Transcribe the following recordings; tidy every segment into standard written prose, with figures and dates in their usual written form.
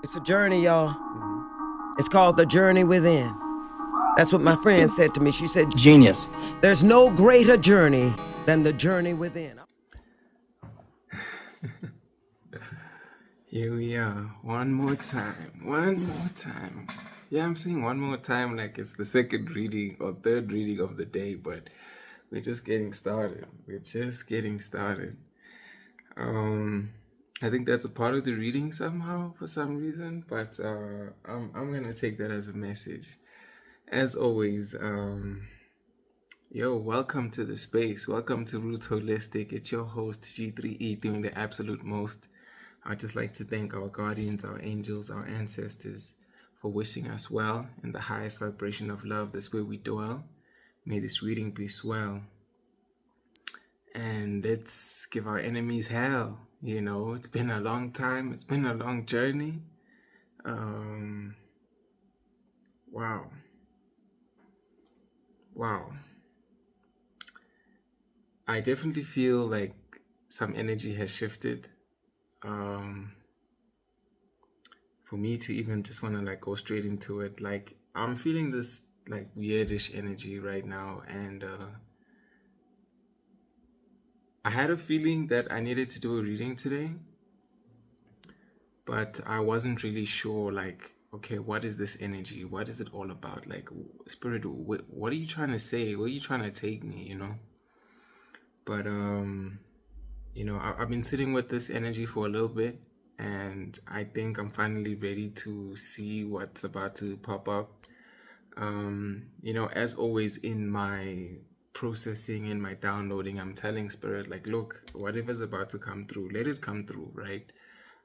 It's a journey, y'all. It's called The Journey Within. That's what my friend said to me. She said, Genius. there's no greater journey than the journey within. Here we are, one more time. Yeah, I'm saying one more time like it's the second reading or third reading of the day, but we're just getting started. I think that's a part of the reading somehow for some reason, but I'm gonna take that as a message. As always, welcome to the space. Welcome to Roots Holistic. It's your host G3E doing the absolute most. I'd just like to thank our guardians, our angels, our ancestors for wishing us well in the highest vibration of love. That's where we dwell. May this reading be swell. And let's give our enemies hell. You know, it's been a long time. It's been a long journey. Wow. I definitely feel like some energy has shifted. For me to even just want to like go straight into it, like I'm feeling this like weirdish energy right now, and I had a feeling that I needed to do a reading today, but I wasn't really sure like, okay, what is this energy, what is it all about, like spirit, what are you trying to say, where are you trying to take me, you know? But I've been sitting with this energy for a little bit, and I think I'm finally ready to see what's about to pop up. As always in my processing, in my downloading, I'm telling spirit, like, look, whatever's about to come through, let it come through, right?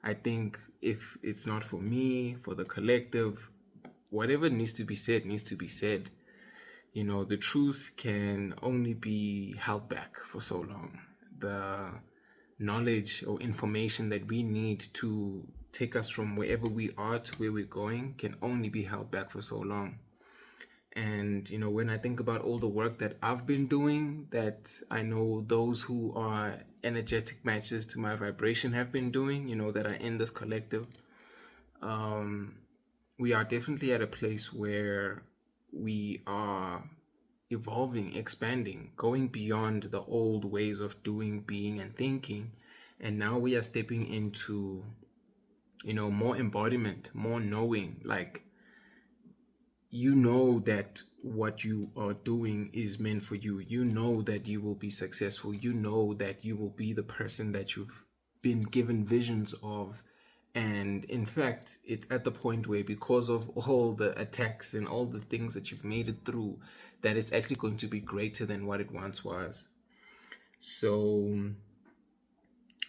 I think if it's not for me, for the collective, whatever needs to be said needs to be said. You know, the truth can only be held back for so long. The knowledge or information that we need to take us from wherever we are to where we're going can only be held back for so long. And, you know, when I think about all the work that I've been doing, that I know those who are energetic matches to my vibration have been doing, you know, that are in this collective, we are definitely at a place where we are evolving, expanding, going beyond the old ways of doing, being, and thinking. And now we are stepping into, you know, more embodiment, more knowing, like, you know that what you are doing is meant for you. You know that you will be successful. You know that you will be the person that you've been given visions of. And in fact, it's at the point where, because of all the attacks and all the things that you've made it through, that it's actually going to be greater than what it once was. So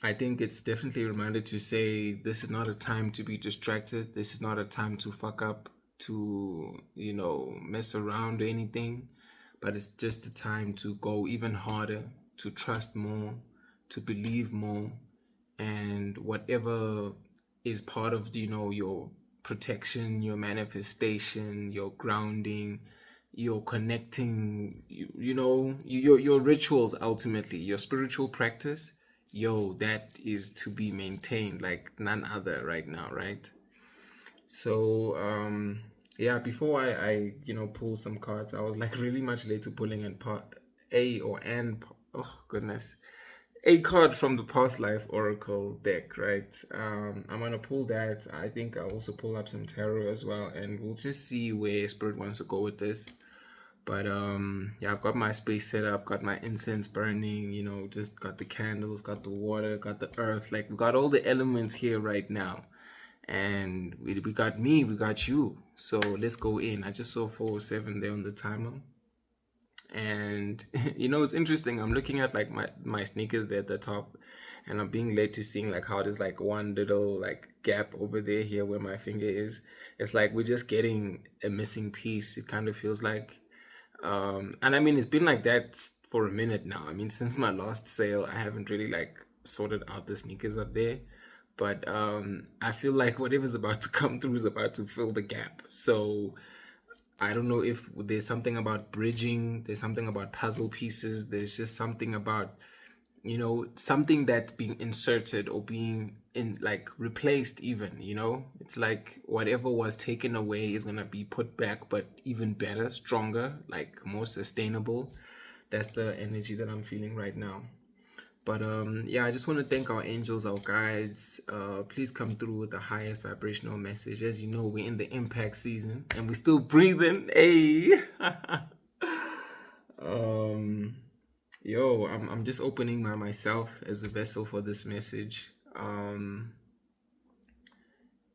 I think it's definitely a reminder to say this is not a time to be distracted. This is not a time to fuck up, to, you know, mess around or anything, but it's just a time to go even harder, to trust more, to believe more, and whatever is part of, you know, your protection, your manifestation, your grounding, your connecting, your rituals, ultimately your spiritual practice, that is to be maintained like none other right now, right? So before I pull some cards, I was like really much late to pulling a card from the past life oracle deck, right? I'm gonna pull that. I think I'll also pull up some tarot as well, and we'll just see where spirit wants to go with this. But I've got my space set up, got my incense burning, you know, just got the candles, got the water, got the earth, like we got all the elements here right now. And we got me, we got you. So let's go in. I just saw 407 there on the timer. And you know, it's interesting. I'm looking at like my sneakers there at the top, and I'm being led to seeing like how there's like one little like gap over there here where my finger is. It's like we're just getting a missing piece. It kind of feels like, and I mean, it's been like that for a minute now. I mean, since my last sale, I haven't really like sorted out the sneakers up there. But I feel like whatever's about to come through is about to fill the gap. So I don't know if there's something about bridging, there's something about puzzle pieces, there's just something about something that's being inserted or being in like replaced even, it's like whatever was taken away is gonna be put back, but even better, stronger, like more sustainable. That's the energy that I'm feeling right now. But yeah, I just want to thank our angels, our guides. Please come through with the highest vibrational message. As you know, we're in the impact season and we're still breathing. Hey. um I'm just opening myself as a vessel for this message.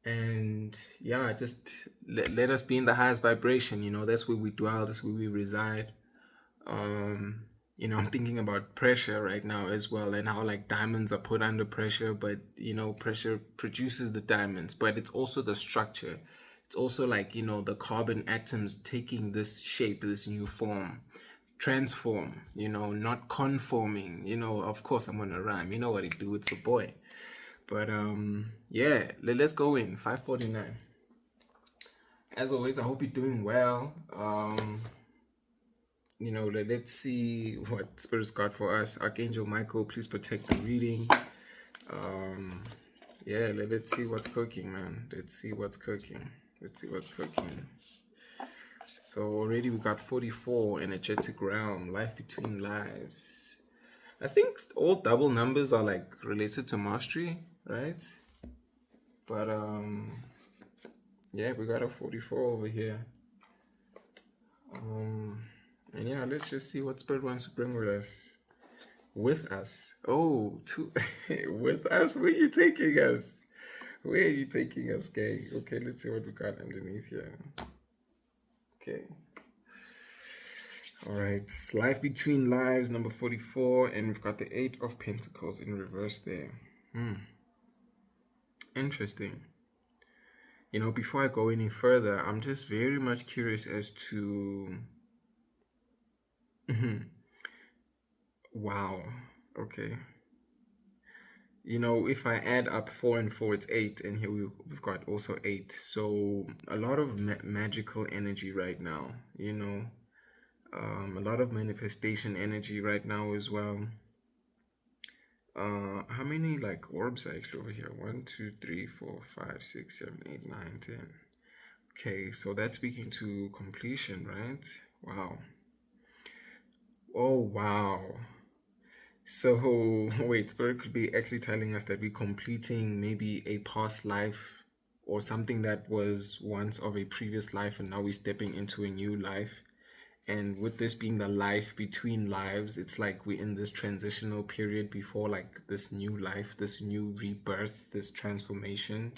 And yeah, just let us be in the highest vibration. That's where we dwell, that's where we reside. um I'm thinking about pressure right now as well, and how like diamonds are put under pressure, but pressure produces the diamonds, but it's also the structure. It's also like the carbon atoms taking this shape, this new form, transform, not conforming. Of course I'm gonna rhyme, you know what it do, it's the boy. But yeah, let's go in 549. As always, I hope you're doing well. Let's see what Spirit's got for us. Archangel Michael, please protect the reading. Yeah, let's see what's cooking, man. Let's see what's cooking. So already we got 44, energetic realm, life between lives. I think all double numbers are like related to mastery, right? But yeah, we got a 44 over here. And yeah, let's just see what Spirit wants to bring with us. With us. Oh, with us? Where are you taking us? Where are you taking us, gang? Okay, let's see what we got underneath here. Okay. All right. It's Life Between Lives, number 44. And we've got the 8 of Pentacles in reverse there. Interesting. Before I go any further, I'm just very much curious as to... Wow. Okay. If I add up 4 and 4, it's 8, and here we've got also 8. So a lot of magical energy right now, a lot of manifestation energy right now as well. How many like orbs are actually over here? 1, 2, 3, 4, 5, 6, 7, 8, 9, 10. Okay, so that's speaking to completion, right? Wow. Oh, wow. So, wait, Spirit could be actually telling us that we're completing maybe a past life or something that was once of a previous life, and now we're stepping into a new life. And with this being the life between lives, it's like we're in this transitional period before like this new life, this new rebirth, this transformation.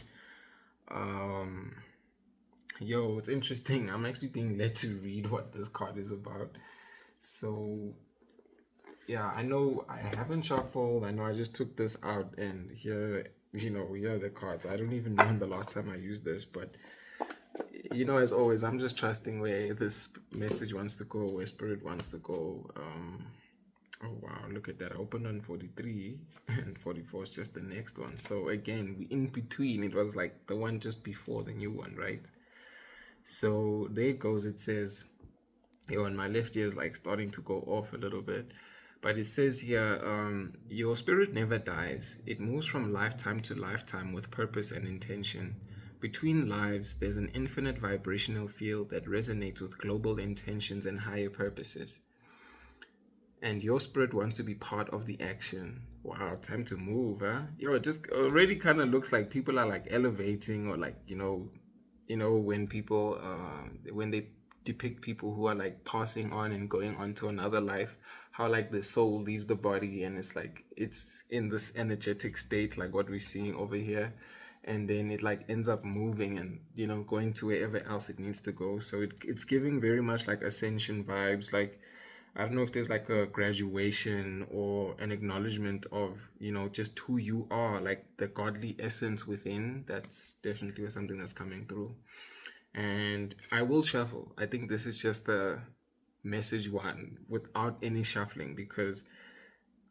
Yo, it's interesting. I'm actually being led to read what this card is about. So yeah, I know I haven't shuffled. I know I just took this out, and here are the cards. I don't even know the last time I used this, but as always, I'm just trusting where this message wants to go, where Spirit wants to go. Oh wow, look at that. I opened on 43 and 44 is just the next one. So again, we in between, it was like the one just before the new one, right? So there it goes. It says, and my left ear is like starting to go off a little bit. But it says here, your spirit never dies. It moves from lifetime to lifetime with purpose and intention. Between lives, there's an infinite vibrational field that resonates with global intentions and higher purposes. And your spirit wants to be part of the action. Wow, time to move, huh? It just already kind of looks like people are like elevating, or like, when people, when they depict people who are like passing on and going on to another life, how like the soul leaves the body and it's like it's in this energetic state, like what we're seeing over here, and then it like ends up moving and going to wherever else it needs to go. So it's giving very much like ascension vibes. Like, I don't know if there's like a graduation or an acknowledgement of just who you are, like the godly essence within. That's definitely something that's coming through. And I will shuffle. I think this is just the message one without any shuffling, because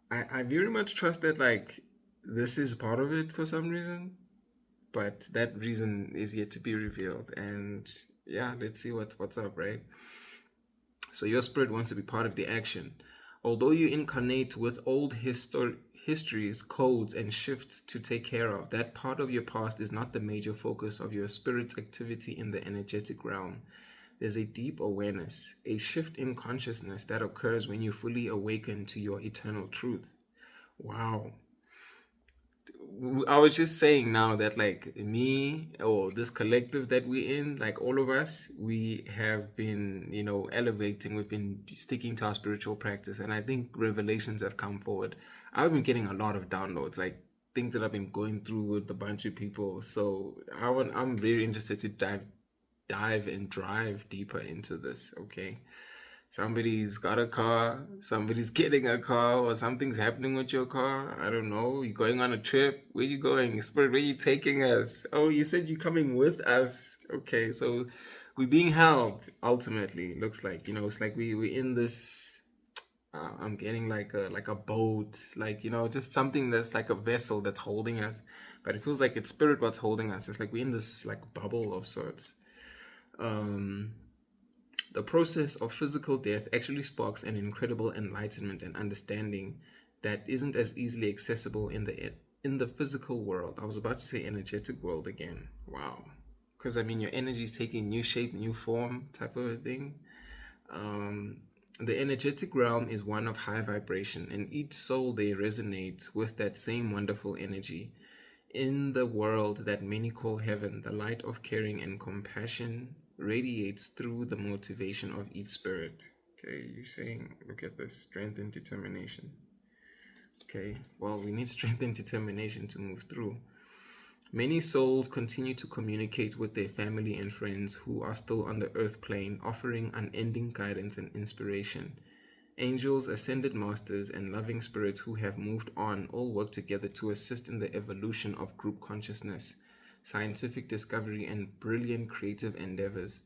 I very much trust that like this is part of it for some reason, but that reason is yet to be revealed. And yeah, let's see what's up, right? So your spirit wants to be part of the action. Although you incarnate with old histories, codes, and shifts to take care of, that part of your past is not the major focus of your spirit's activity in the energetic realm. There's a deep awareness, a shift in consciousness that occurs when you fully awaken to your eternal truth. Wow. I was just saying now that like me or this collective that we're in, like all of us, we have been, elevating. We've been sticking to our spiritual practice, and I think revelations have come forward. I've been getting a lot of downloads, like things that I've been going through with a bunch of people. So I'm very interested to dive and drive deeper into this. Okay. Somebody's got a car, somebody's getting a car, or something's happening with your car. I don't know. You're going on a trip. Where you going? Spirit, where you taking us? Oh, you said you're coming with us. Okay, so we're being held ultimately. Looks like, it's like we're in this I'm getting like a boat, like, just something that's like a vessel that's holding us. But it feels like it's spirit what's holding us. It's like we're in this like bubble of sorts. Um the process of physical death actually sparks an incredible enlightenment and understanding that isn't as easily accessible in the physical world. I was about to say energetic world again. Wow. Because I mean your energy is taking new shape, new form type of a thing. The energetic realm is one of high vibration, and each soul there resonates with that same wonderful energy. In the world that many call heaven, the light of caring and compassion radiates through the motivation of each spirit. Okay, you're saying, look at this, strength and determination. Okay, well, we need strength and determination to move through. Many souls continue to communicate with their family and friends who are still on the earth plane, offering unending guidance and inspiration. Angels, ascended masters, and loving spirits who have moved on all work together to assist in the evolution of group consciousness, scientific discovery, and brilliant creative endeavors.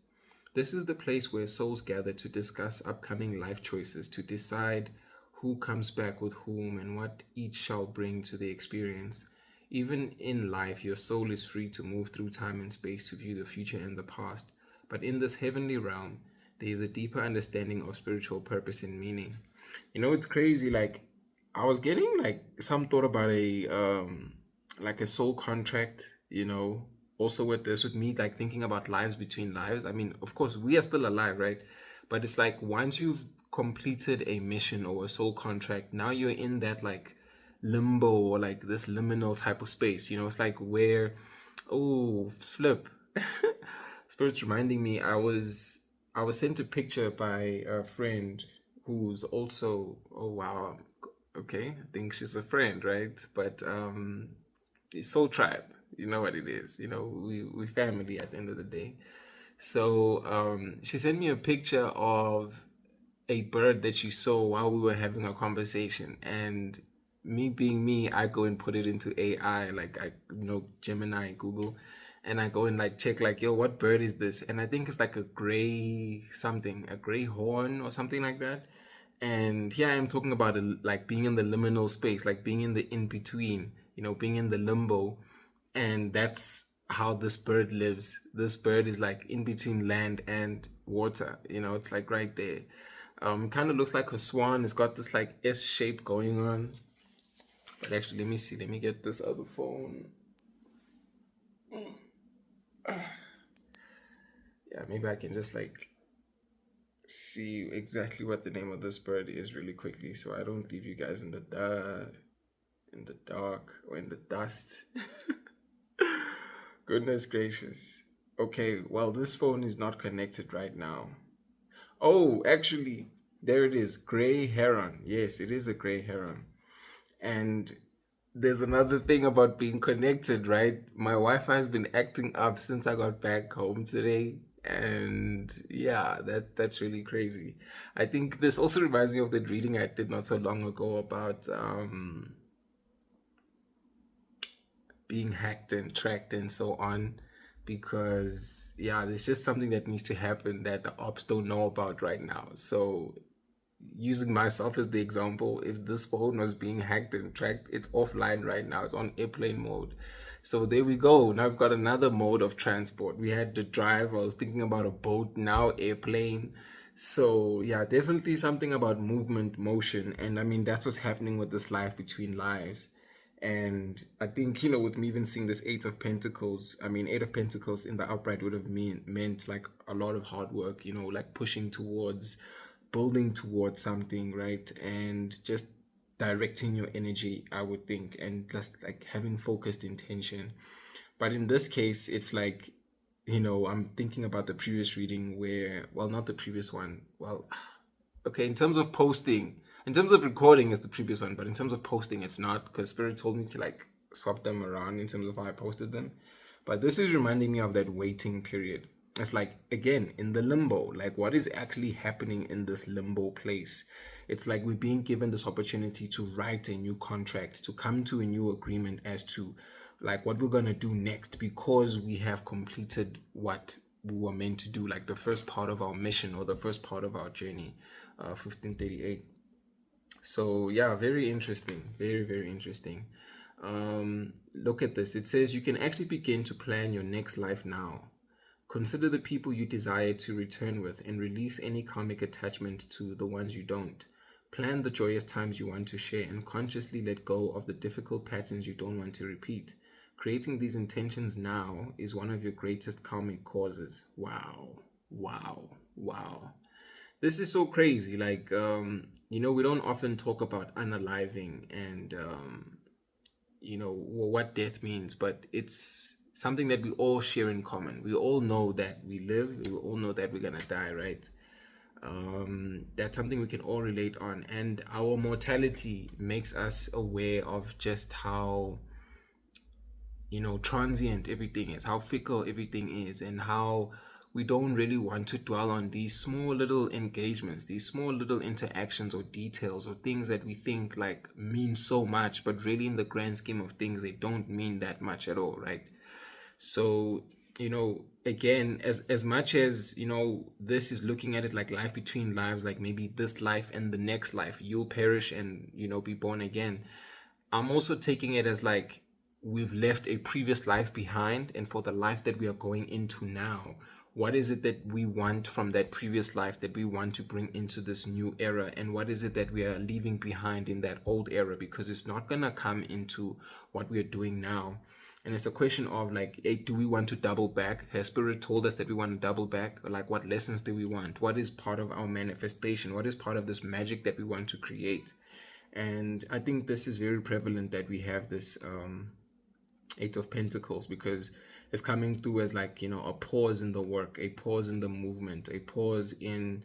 This is the place where souls gather to discuss upcoming life choices, to decide who comes back with whom and what each shall bring to the experience. Even in life, your soul is free to move through time and space to view the future and the past. But in this heavenly realm, there is a deeper understanding of spiritual purpose and meaning. It's crazy. Like, I was getting like some thought about a soul contract. Also with me, like thinking about lives between lives. I mean, of course, we are still alive, right? But it's like once you've completed a mission or a soul contract, now you're in that like limbo or like this liminal type of space. It's like where, oh, flip. Spirit's reminding me, I was sent a picture by a friend who's also, oh wow, okay, I think she's a friend, right? But soul tribe, you know what it is. We family at the end of the day. So she sent me a picture of a bird that she saw while we were having a conversation, and me being me, I go and put it into AI, like Gemini, Google, and I go and like check like, yo, what bird is this? And I think it's like a gray something, a gray horn or something like that. And here I am talking about like being in the liminal space, like being in the in between, being in the limbo. And that's how this bird lives. This bird is like in between land and water, it's like right there. Kind of looks like a swan. It's got this like S shape going on. But actually, let me see. Let me get this other phone. Yeah, maybe I can just like see exactly what the name of this bird is really quickly, so I don't leave you guys in the dark or in the dust. Goodness gracious. Okay, well, this phone is not connected right now. Oh, actually, there it is. Gray heron. Yes, it is a gray heron. And there's another thing about being connected, right? My Wi-Fi has been acting up since I got back home today. And yeah, that's really crazy. I think this also reminds me of the reading I did not so long ago about being hacked and tracked and so on. Because yeah, there's just something that needs to happen that the ops don't know about right now. So using myself as the example, if this phone was being hacked and tracked, it's offline right now. It's on airplane mode. So there we go. Now I've got another mode of transport. We had the drive. I was thinking about a boat, now airplane. So yeah, definitely something about movement, motion, and I mean that's what's happening with this life between lives. And I think, with me even seeing this Eight of Pentacles, I mean, Eight of Pentacles in the upright would have meant like a lot of hard work, like pushing towards, building towards something, right? And just directing your energy, I would think, and just like having focused intention. But in this case, it's like, I'm thinking about the previous reading where, well, not the previous one. Well, okay, in terms of recording, it's the previous one, but in terms of posting, it's not, because Spirit told me to like swap them around in terms of how I posted them. But this is reminding me of that waiting period. It's like, again, in the limbo, like what is actually happening in this limbo place? It's like we're being given this opportunity to write a new contract, to come to a new agreement as to like what we're going to do next, because we have completed what we were meant to do, like the first part of our mission or the first part of our journey, 1538. So yeah, very interesting, very, very interesting. Look at this. It says you can actually begin to plan your next life now. Consider the people you desire to return with and release any karmic attachment to the ones you don't. Plan the joyous times you want to share and consciously let go of the difficult patterns you don't want to repeat. Creating these intentions now is one of your greatest karmic causes. Wow. Wow. Wow. This is so crazy. Like, we don't often talk about unaliving and, what death means, but it's something that we all share in common. We all know that we live, we all know that we're going to die, right? That's something we can all relate on. And our mortality makes us aware of just how, transient everything is, how fickle everything is, and how we don't really want to dwell on these small little engagements, these small little interactions or details or things that we think like mean so much, but really in the grand scheme of things, they don't mean that much at all, right? So, again, as much as, this is looking at it like life between lives, like maybe this life and the next life, you'll perish and, be born again. I'm also taking it as like we've left a previous life behind, and for the life that we are going into now, what is it that we want from that previous life that we want to bring into this new era, and what is it that we are leaving behind in that old era, because it's not going to come into what we are doing now. And it's a question of like, hey, do we want to double back? Has Spirit told us that we want to double back? Or like, what lessons do we want? What is part of our manifestation? What is part of this magic that we want to create? And I think this is very prevalent that we have this Eight of Pentacles, because it's coming through as like, a pause in the work, a pause in the movement, a pause in,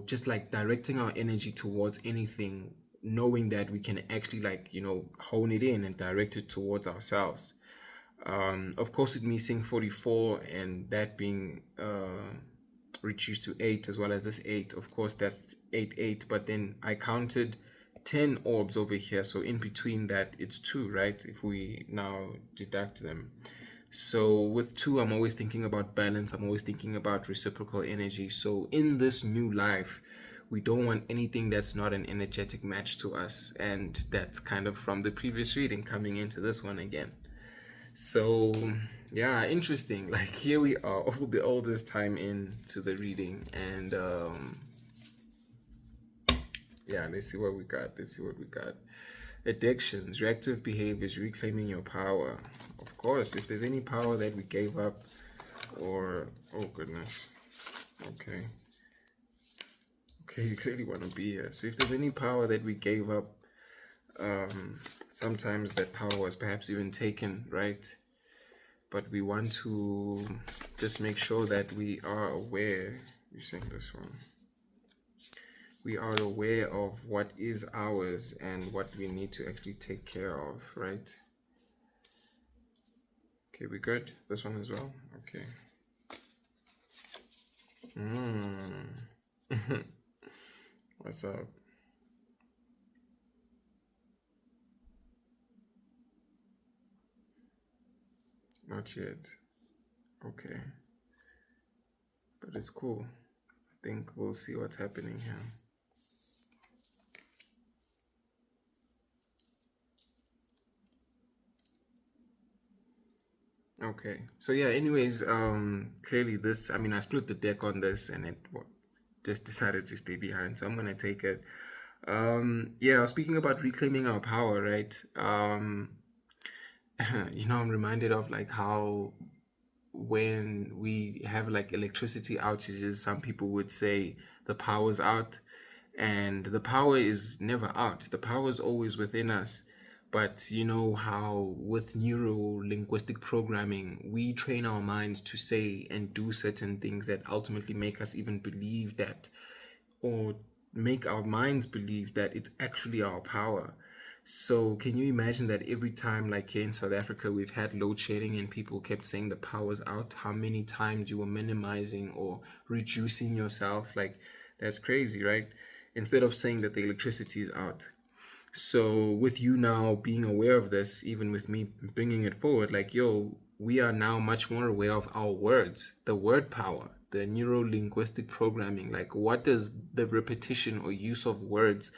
just like directing our energy towards anything, knowing that we can actually like, hone it in and direct it towards ourselves. Of course, with me seeing 44 and that being reduced to 8, as well as this 8, of course, that's 8, 8. But then I counted 10 orbs over here. So in between that, it's 2, right? If we now deduct them. So with 2, I'm always thinking about balance. I'm always thinking about reciprocal energy. So in this new life, we don't want anything that's not an energetic match to us. And that's kind of from the previous reading coming into this one again. So yeah, interesting. Like here we are, all this time into the reading, and yeah, let's see what we got. Addictions, reactive behaviors, reclaiming your power. Of course, if there's any power that we gave up, or oh goodness, okay, you clearly want to be here. So if there's any power that we gave up, sometimes that power was perhaps even taken, right? But we want to just make sure that we are aware. We're saying this one. We are aware of what is ours and what we need to actually take care of, right? Okay, we good? This one as well? Okay. What's up? Not yet. Okay. But it's cool. I think we'll see what's happening here. Okay. So yeah, anyways, clearly this, I mean, I split the deck on this and it just decided to stay behind. So I'm gonna take it. Yeah, speaking about reclaiming our power, right? I'm reminded of like how when we have like electricity outages, some people would say the power's out, and the power is never out. The power is always within us. But you know how with neuro linguistic programming, we train our minds to say and do certain things that ultimately make us even believe that, or make our minds believe that it's actually our power. So can you imagine that every time, like here in South Africa, we've had load shedding and people kept saying the power's out, how many times you were minimizing or reducing yourself? Like, that's crazy, right? Instead of saying that the electricity is out. So with you now being aware of this, even with me bringing it forward, like, yo, we are now much more aware of our words, the word power, the neuro linguistic programming. Like, what does the repetition or use of words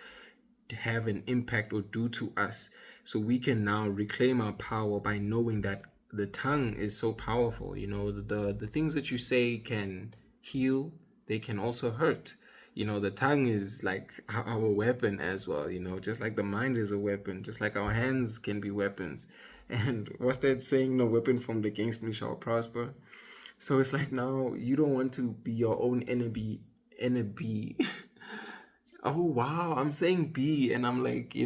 have an impact or do to us? So we can now reclaim our power by knowing that the tongue is so powerful. The things that you say can heal, they can also hurt. The tongue is like our weapon as well, just like the mind is a weapon, just like our hands can be weapons. And what's that saying? No weapon formed against me shall prosper. So it's like, now you don't want to be your own enemy. Oh wow, I'm saying B and I'm like, I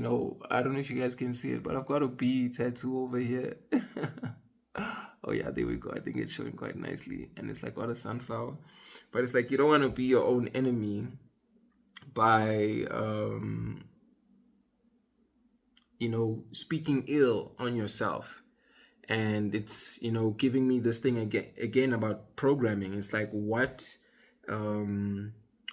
don't know if you guys can see it, but I've got a B tattoo over here. Oh yeah, there we go. I think it's showing quite nicely. And it's like got a sunflower. But it's like you don't want to be your own enemy by speaking ill on yourself. And it's giving me this thing again about programming. It's like, what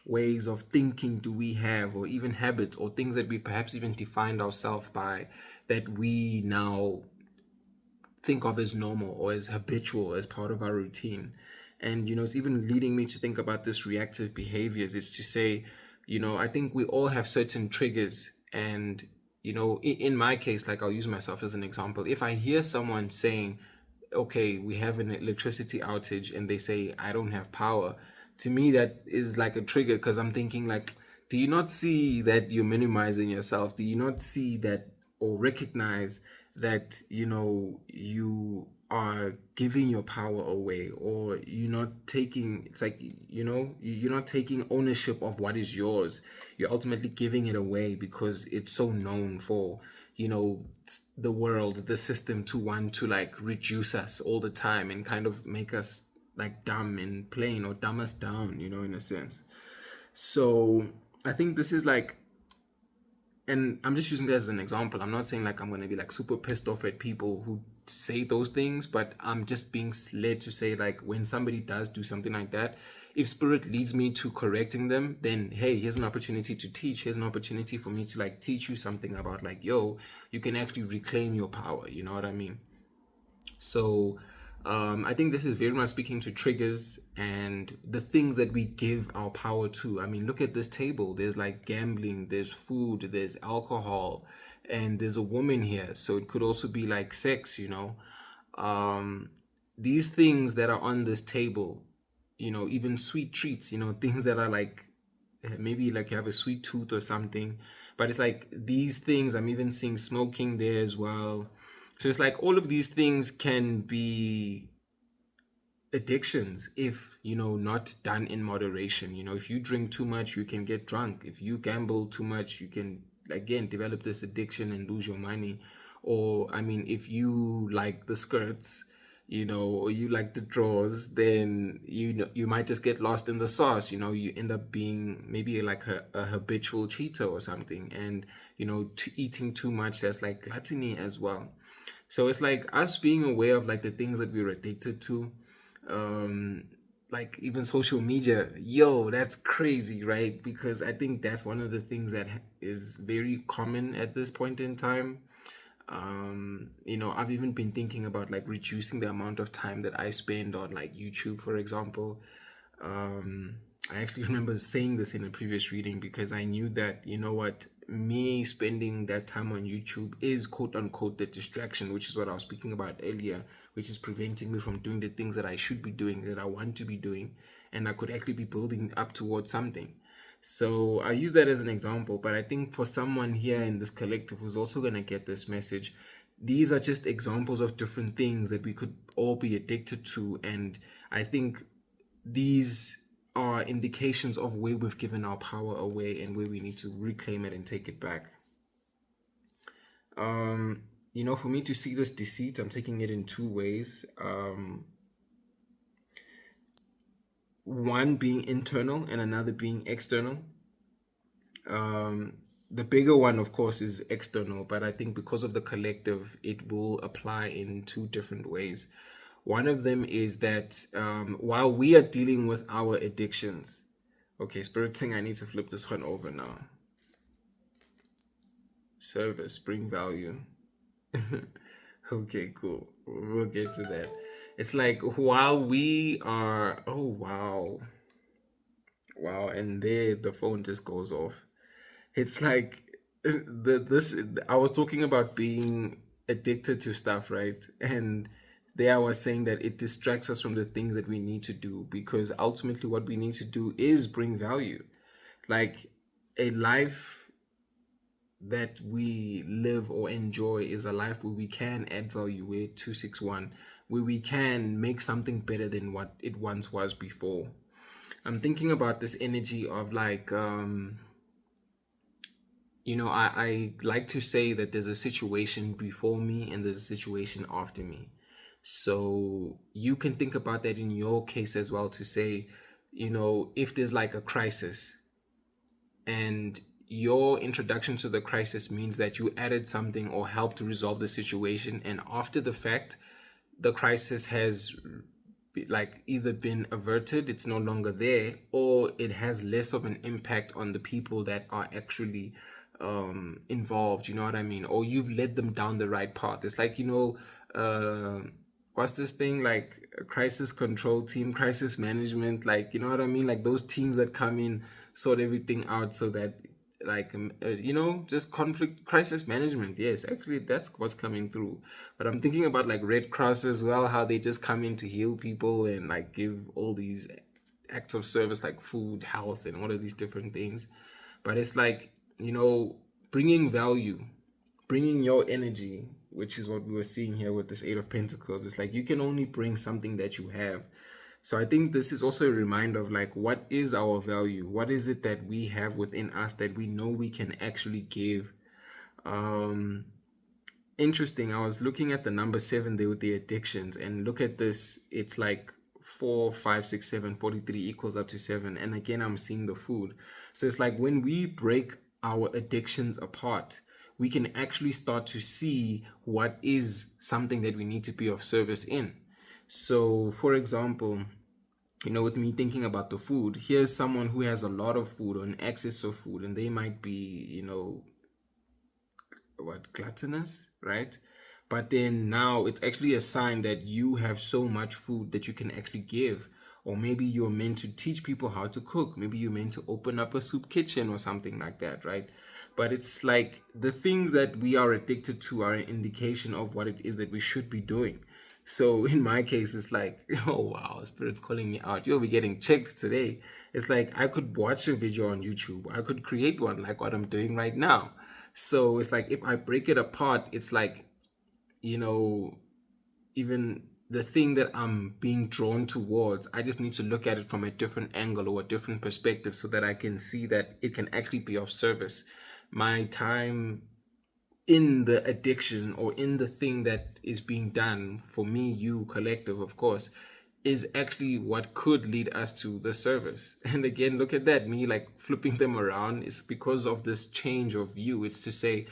ways of thinking do we have, or even habits or things that we've perhaps even defined ourselves by, that we now think of as normal or as habitual, as part of our routine. And it's even leading me to think about this reactive behaviors. Is to say, I think we all have certain triggers. And in my case, like, I'll use myself as an example. If I hear someone saying, okay, we have an electricity outage, and they say I don't have power, to me that is like a trigger, because I'm thinking, like, do you not see that you're minimizing yourself? Do you not see that, or recognize that you are giving your power away, or you're not taking, it's like, you're not taking ownership of what is yours. You're ultimately giving it away because it's so known for the world, the system, to want to like reduce us all the time and kind of make us like dumb and plain, or dumb us down, in a sense. So I think this is like, and I'm just using this as an example. I'm not saying like I'm going to be like super pissed off at people who say those things, but I'm just being led to say, like, when somebody does do something like that, if spirit leads me to correcting them, then hey, here's an opportunity to teach. Here's an opportunity for me to like teach you something about, like, yo, you can actually reclaim your power. You know what I mean? So I think this is very much speaking to triggers and the things that we give our power to. I mean, look at this table. There's like gambling, there's food, there's alcohol, and there's a woman here. So it could also be like sex. Um, these things that are on this table, even sweet treats, things that are like, maybe like you have a sweet tooth or something. But it's like these things, I'm even seeing smoking there as well. So it's like all of these things can be addictions if not done in moderation. If you drink too much, you can get drunk. If you gamble too much, you can again develop this addiction and lose your money. Or I mean, if you like the skirts, or you like the drawers, then you might just get lost in the sauce. You end up being maybe like a habitual cheater or something. And eating too much, that's like gluttony as well. So it's like us being aware of like the things that we're addicted to. um like even social media, yo, that's crazy, right? Because I think that's one of the things that is very common at this point in time. I've even been thinking about like reducing the amount of time that I spend on like YouTube, for example. I actually remember saying this in a previous reading because I knew that, you know what, me spending that time on YouTube is quote unquote the distraction, which is what I was speaking about earlier, which is preventing me from doing the things that I should be doing, that I want to be doing, and I could actually be building up towards something. So I use that as an example, but I think for someone here in this collective who's also going to get this message, these are just examples of different things that we could all be addicted to. And I think these are indications of where we've given our power away and where we need to reclaim it and take it back. For me to see this deceit, I'm taking it in two ways. One being internal and another being external. The bigger one, of course, is external, but I think because of the collective, it will apply in two different ways. One of them is that while we are dealing with our addictions, okay, Spirit saying I need to flip this one over now. Service, bring value. Okay, cool. We'll get to that. It's like while we are, oh wow, wow, and there the phone just goes off. It's like this. I was talking about being addicted to stuff, right? And there I was saying that it distracts us from the things that we need to do because ultimately what we need to do is bring value. Like a life that we live or enjoy is a life where we can add value, where 261, where we can make something better than what it once was before. I'm thinking about this energy of like I like to say that there's a situation before me and there's a situation after me. So you can think about that in your case as well to say, if there's like a crisis and your introduction to the crisis means that you added something or helped to resolve the situation, and after the fact, the crisis has like either been averted, it's no longer there, or it has less of an impact on the people that are actually involved, you know what I mean, or you've led them down the right path. It's like, what's this thing, like a crisis control team, crisis management, like, you know what I mean, like those teams that come in, sort everything out so that like just conflict crisis management. Yes, actually that's what's coming through. But I'm thinking about like Red Cross as well, how they just come in to heal people and like give all these acts of service like food, health, and all of these different things. But it's like, bringing value, bringing your energy, which is what we were seeing here with this Eight of Pentacles. It's like you can only bring something that you have. So I think this is also a reminder of like, what is our value? What is it that we have within us that we know we can actually give? Interesting. I was looking at the number 7 there with the addictions, and look at this. It's like 4, 5, 6, 7, 43 equals up to 7. And again, I'm seeing the food. So it's like when we break our addictions apart, we can actually start to see what is something that we need to be of service in. So, for example, with me thinking about the food, here's someone who has a lot of food or an excess of food, and they might be, gluttonous, right? But then now it's actually a sign that you have so much food that you can actually give. Or maybe you're meant to teach people how to cook. Maybe you're meant to open up a soup kitchen or something like that, right? But it's like the things that we are addicted to are an indication of what it is that we should be doing. So in my case, it's like, oh wow, Spirit's calling me out. You'll be getting checked today. It's like I could watch a video on YouTube. I could create one like what I'm doing right now. So it's like if I break it apart, it's like, even the thing that I'm being drawn towards, I just need to look at it from a different angle or a different perspective so that I can see that it can actually be of service. My time in the addiction or in the thing that is being done for me, you, collective, of course, is actually what could lead us to the service. And again, look at that, me like flipping them around is because of this change of view. It's to say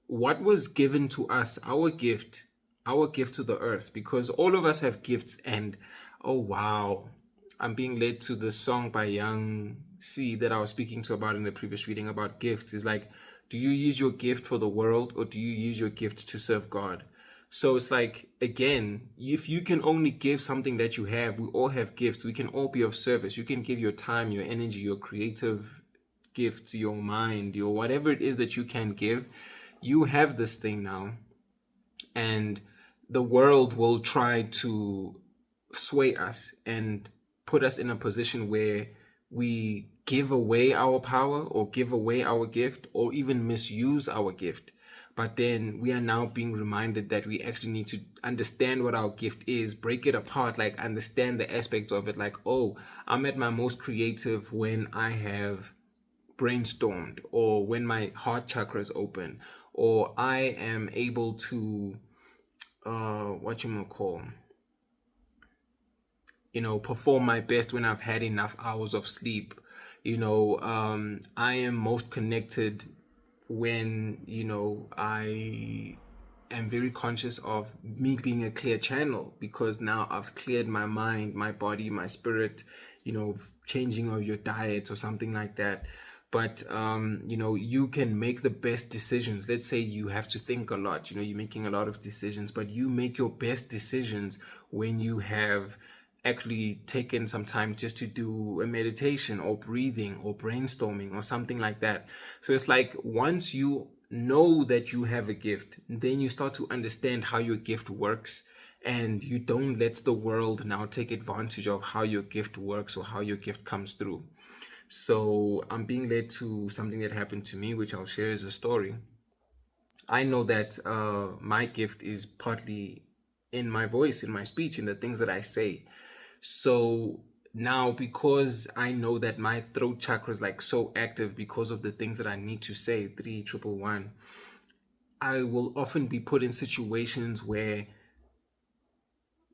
what was given to us, our gift to the earth, because all of us have gifts. And oh wow, I'm being led to the song by Young C that I was speaking to about in the previous reading about gifts. Is like, do you use your gift for the world or do you use your gift to serve God? So it's like, again, if you can only give something that you have, we all have gifts. We can all be of service. You can give your time, your energy, your creative gifts, your mind, your whatever it is that you can give. You have this thing now, and the world will try to sway us and put us in a position where we give away our power or give away our gift or even misuse our gift. But then we are now being reminded that we actually need to understand what our gift is, break it apart, like understand the aspects of it. Like, oh, I'm at my most creative when I have brainstormed, or when my heart chakra is open, or I am able to what you call, perform my best when I've had enough hours of sleep. I am most connected when, I am very conscious of me being a clear channel, because now I've cleared my mind, my body, my spirit, changing of your diet or something like that. But you can make the best decisions. Let's say you have to think a lot, you're making a lot of decisions, but you make your best decisions when you have actually taken some time just to do a meditation or breathing or brainstorming or something like that. So it's like, once you know that you have a gift, then you start to understand how your gift works, and you don't let the world now take advantage of how your gift works or how your gift comes through. So I'm being led to something that happened to me, which I'll share as a story. I know that my gift is partly in my voice, in my speech, in the things that I say. So now, because I know that my throat chakra is like so active because of the things that I need to say, 3111, I will often be put in situations where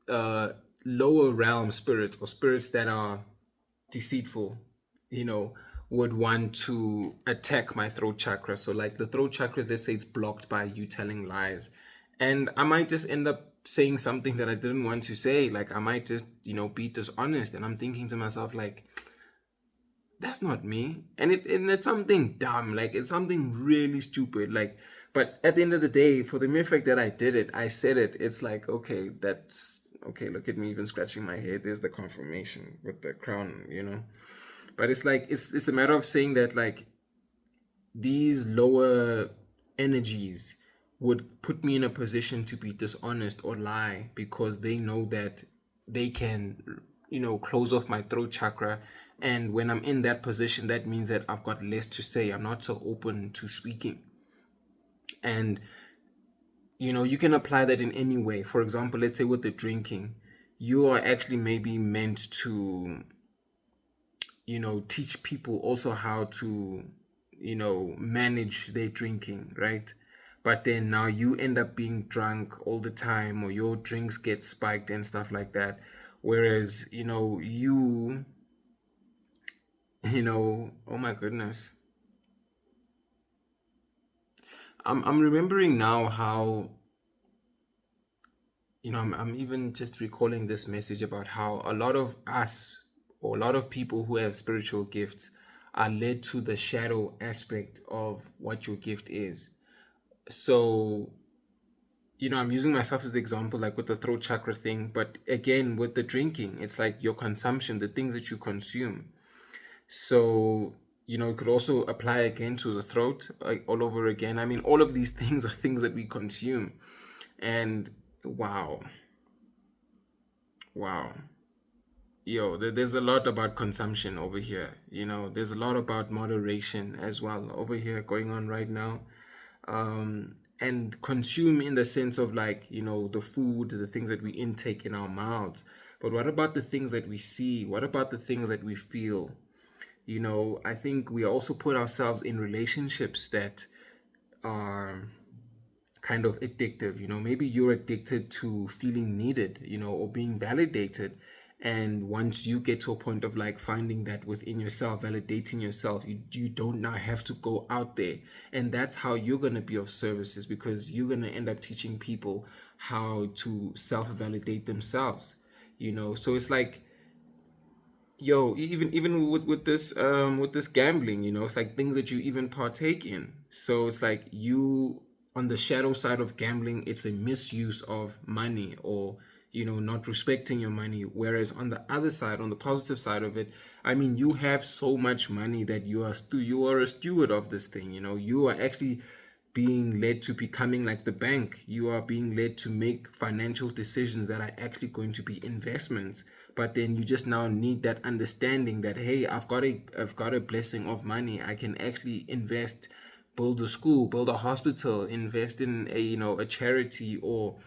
uh, lower realm spirits, or spirits that are deceitful, you know, would want to attack my throat chakra. So, like the throat chakra, let's say it's blocked by you telling lies. And I might just end up saying something that I didn't want to say. Like, I might just, be dishonest. And I'm thinking to myself, like, that's not me. And it's something dumb. Like, it's something really stupid. Like, but at the end of the day, for the mere fact that I did it, I said it, it's like, okay, that's okay. Look at me even scratching my head. There's the confirmation with the crown. But it's like, it's a matter of saying that, like, these lower energies would put me in a position to be dishonest or lie, because they know that they can, close off my throat chakra. And when I'm in that position, that means that I've got less to say. I'm not so open to speaking. And you can apply that in any way. For example, let's say with the drinking, you are actually maybe meant to teach people also how to manage their drinking, right? But then now you end up being drunk all the time, or your drinks get spiked and stuff like that. Whereas oh my goodness, I'm remembering now how I'm even just recalling this message about how a lot of us, or a lot of people who have spiritual gifts, are led to the shadow aspect of what your gift is. So, I'm using myself as the example, like with the throat chakra thing, but again, with the drinking, it's like your consumption, the things that you consume. So, it could also apply again to the throat, like all over again. I mean, all of these things are things that we consume. And wow, wow. Yo, there's a lot about consumption over here. There's a lot about moderation as well over here going on right now. And consume in the sense of, like, the food, the things that we intake in our mouths. But what about the things that we see? What about the things that we feel? I think we also put ourselves in relationships that are kind of addictive. Maybe you're addicted to feeling needed, or being validated. And once you get to a point of, like, finding that within yourself, validating yourself, you don't now have to go out there. And that's how you're going to be of services, because you're going to end up teaching people how to self-validate themselves. So it's like, yo, even with this gambling, it's like things that you even partake in. So it's like, you on the shadow side of gambling, it's a misuse of money, or not respecting your money. Whereas on the other side, on the positive side of it, I mean, you have so much money that you are a steward of this thing. You are actually being led to becoming like the bank. You are being led to make financial decisions that are actually going to be investments. But then you just now need that understanding that, hey, I've got a blessing of money. I can actually invest, build a school, build a hospital, invest in a charity, or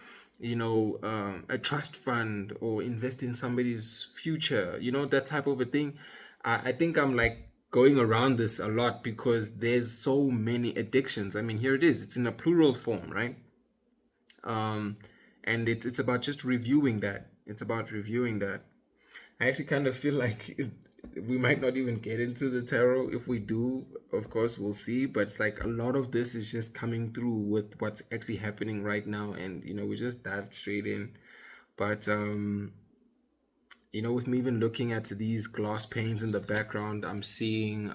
a trust fund, or invest in somebody's future, that type of a thing. I think I'm like going around this a lot because there's so many addictions. I mean, here it is. It's in a plural form, right? Um, and it's about just reviewing that. It's about reviewing that. I actually kind of feel like we might not even get into the tarot. If we do, of course, we'll see. But it's like a lot of this is just coming through with what's actually happening right now, and we just dived straight in. But with me even looking at these glass panes in the background, I'm seeing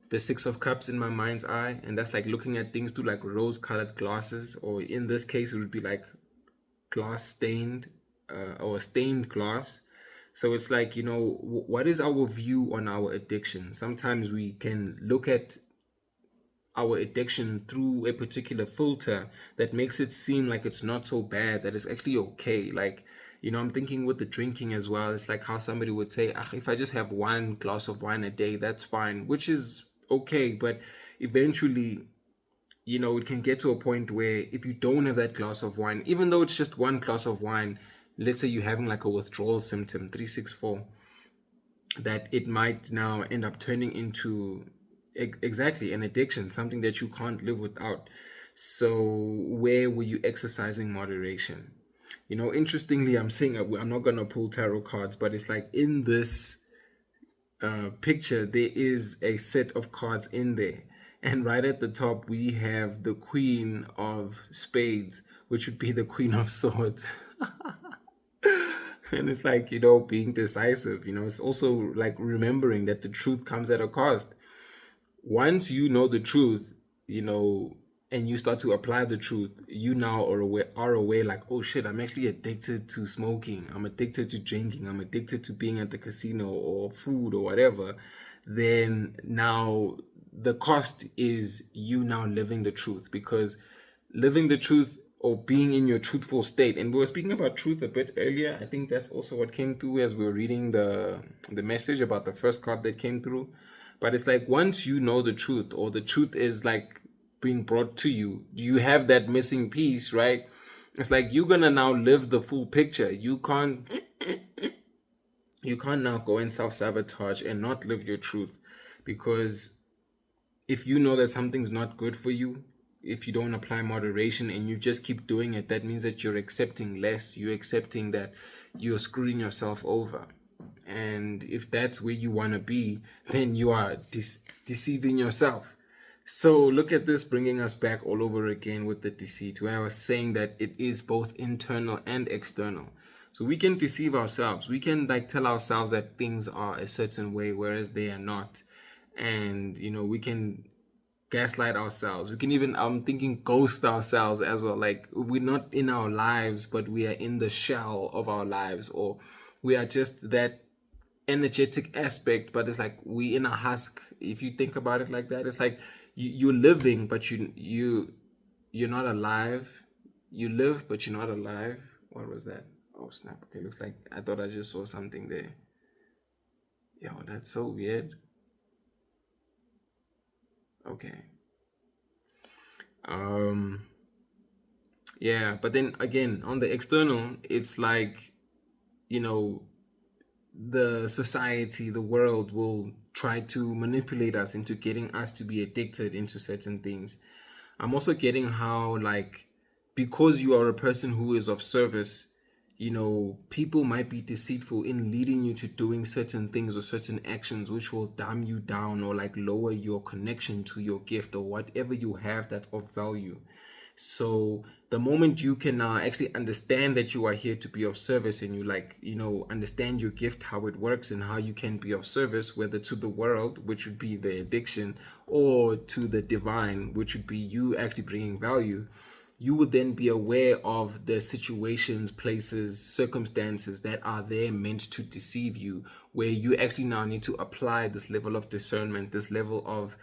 the Six of Cups in my mind's eye, and that's like looking at things through like rose-colored glasses, or in this case, it would be like glass stained, or stained glass. So it's like, what is our view on our addiction? Sometimes we can look at our addiction through a particular filter that makes it seem like it's not so bad, that it's actually okay. Like, I'm thinking with the drinking as well. It's like how somebody would say, if I just have one glass of wine a day, that's fine, which is okay. But eventually, it can get to a point where if you don't have that glass of wine, even though it's just one glass of wine, let's say you're having like a withdrawal symptom, 364, that it might now end up turning into exactly an addiction, something that you can't live without. So where were you exercising moderation? Interestingly, I'm saying I'm not going to pull tarot cards, but it's like in this picture, there is a set of cards in there. And right at the top, we have the Queen of Spades, which would be the Queen of Swords. And it's like, being decisive. It's also like remembering that the truth comes at a cost. Once you know the truth, and you start to apply the truth, you now are aware like, oh shit, I'm actually addicted to smoking. I'm addicted to drinking. I'm addicted to being at the casino or food or whatever. Then now the cost is you now living the truth, because living the truth or being in your truthful state, and we were speaking about truth a bit earlier. I think that's also what came through as we were reading the message about the first card that came through. But it's like, once you know the truth, or the truth is like being brought to you, you have that missing piece, right? It's like you're gonna now live the full picture. You can't now go and self-sabotage and not live your truth, because if you know that something's not good for you, if you don't apply moderation and you just keep doing it, that means that you're accepting less. You're accepting that you're screwing yourself over. And if that's where you want to be, then you are deceiving yourself. So look at this, bringing us back all over again with the deceit, where I was saying that it is both internal and external. So we can deceive ourselves. We can like tell ourselves that things are a certain way, whereas they are not. And, we can gaslight ourselves. We can even, I'm thinking, ghost ourselves as well. Like, we're not in our lives, but we are in the shell of our lives, or we are just that energetic aspect, but it's like we in a husk. If you think about it like that, it's like you're living, but you're not alive. You live, but you're not alive. What was that? Oh snap. Okay, looks like I thought I just saw something there. Yo, that's so weird. Okay. Yeah, but then again, on the external, it's like, the society, the world will try to manipulate us into getting us to be addicted into certain things. I'm also getting how, like, because you are a person who is of service, people might be deceitful in leading you to doing certain things or certain actions which will dumb you down, or like lower your connection to your gift or whatever you have that's of value. So the moment you can actually understand that you are here to be of service, and you understand your gift, how it works, and how you can be of service, whether to the world, which would be the addiction, or to the divine, which would be you actually bringing value, you would then be aware of the situations, places, circumstances that are there meant to deceive you, where you actually now need to apply this level of discernment, this level of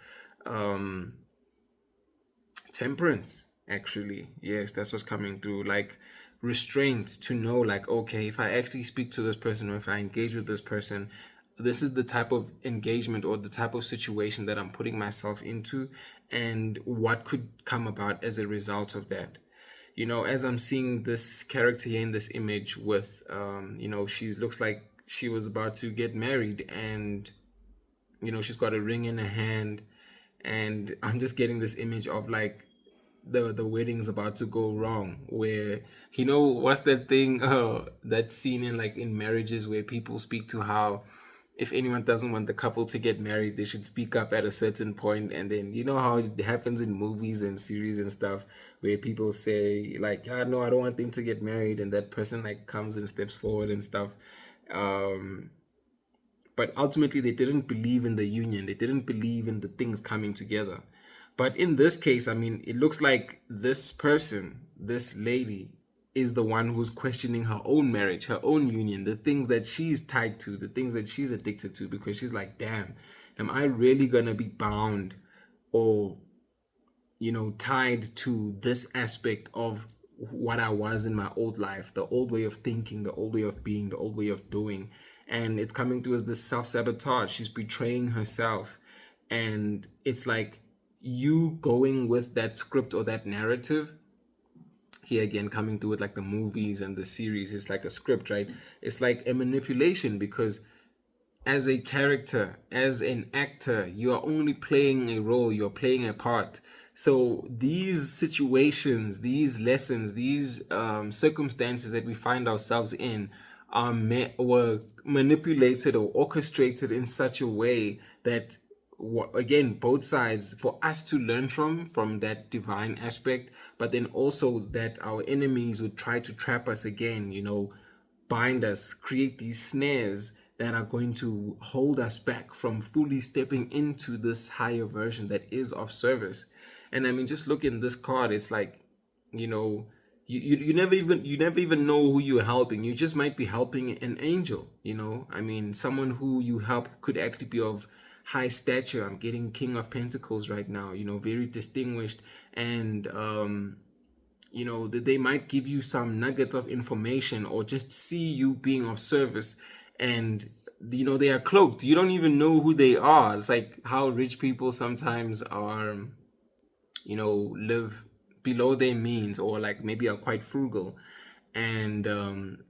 temperance. Actually, yes, that's what's coming through, like restraint, to know, like, okay, if I actually speak to this person, or if I engage with this person, this is the type of engagement or the type of situation that I'm putting myself into, and what could come about as a result of that. As I'm seeing this character here in this image with she looks like she was about to get married, and she's got a ring in her hand, and I'm just getting this image of like the wedding's about to go wrong, where what's that thing, that scene in, like, in marriages, where people speak to how if anyone doesn't want the couple to get married, they should speak up at a certain point. And then how it happens in movies and series and stuff, where people say like, no, I don't want them to get married, and that person like comes and steps forward and stuff. But ultimately they didn't believe in the union, they didn't believe in the things coming together. But in this case, I mean, it looks like this person, this lady, is the one who's questioning her own marriage, her own union, the things that she's tied to, the things that she's addicted to, because she's like, damn, am I really gonna be bound or tied to this aspect of what I was in my old life, the old way of thinking, the old way of being, the old way of doing. And it's coming through as this self-sabotage. She's betraying herself. And it's like you going with that script or that narrative. Here again, coming through with like the movies and the series, it's like a script, right? It's like a manipulation, because as a character, as an actor, you are only playing a role, you're playing a part. So these situations, these lessons, these circumstances that we find ourselves in were manipulated or orchestrated in such a way that, again, both sides, for us to learn from that divine aspect, but then also that our enemies would try to trap us again, bind us, create these snares that are going to hold us back from fully stepping into this higher version that is of service. And I mean, just look in this card, it's like, you never even know who you're helping. You just might be helping an angel, I mean, someone who you help could actually be of high stature. I'm getting King of Pentacles right now, very distinguished. And they might give you some nuggets of information, or just see you being of service, and they are cloaked. You don't even know who they are. It's like how rich people sometimes are, live below their means, or like maybe are quite frugal. And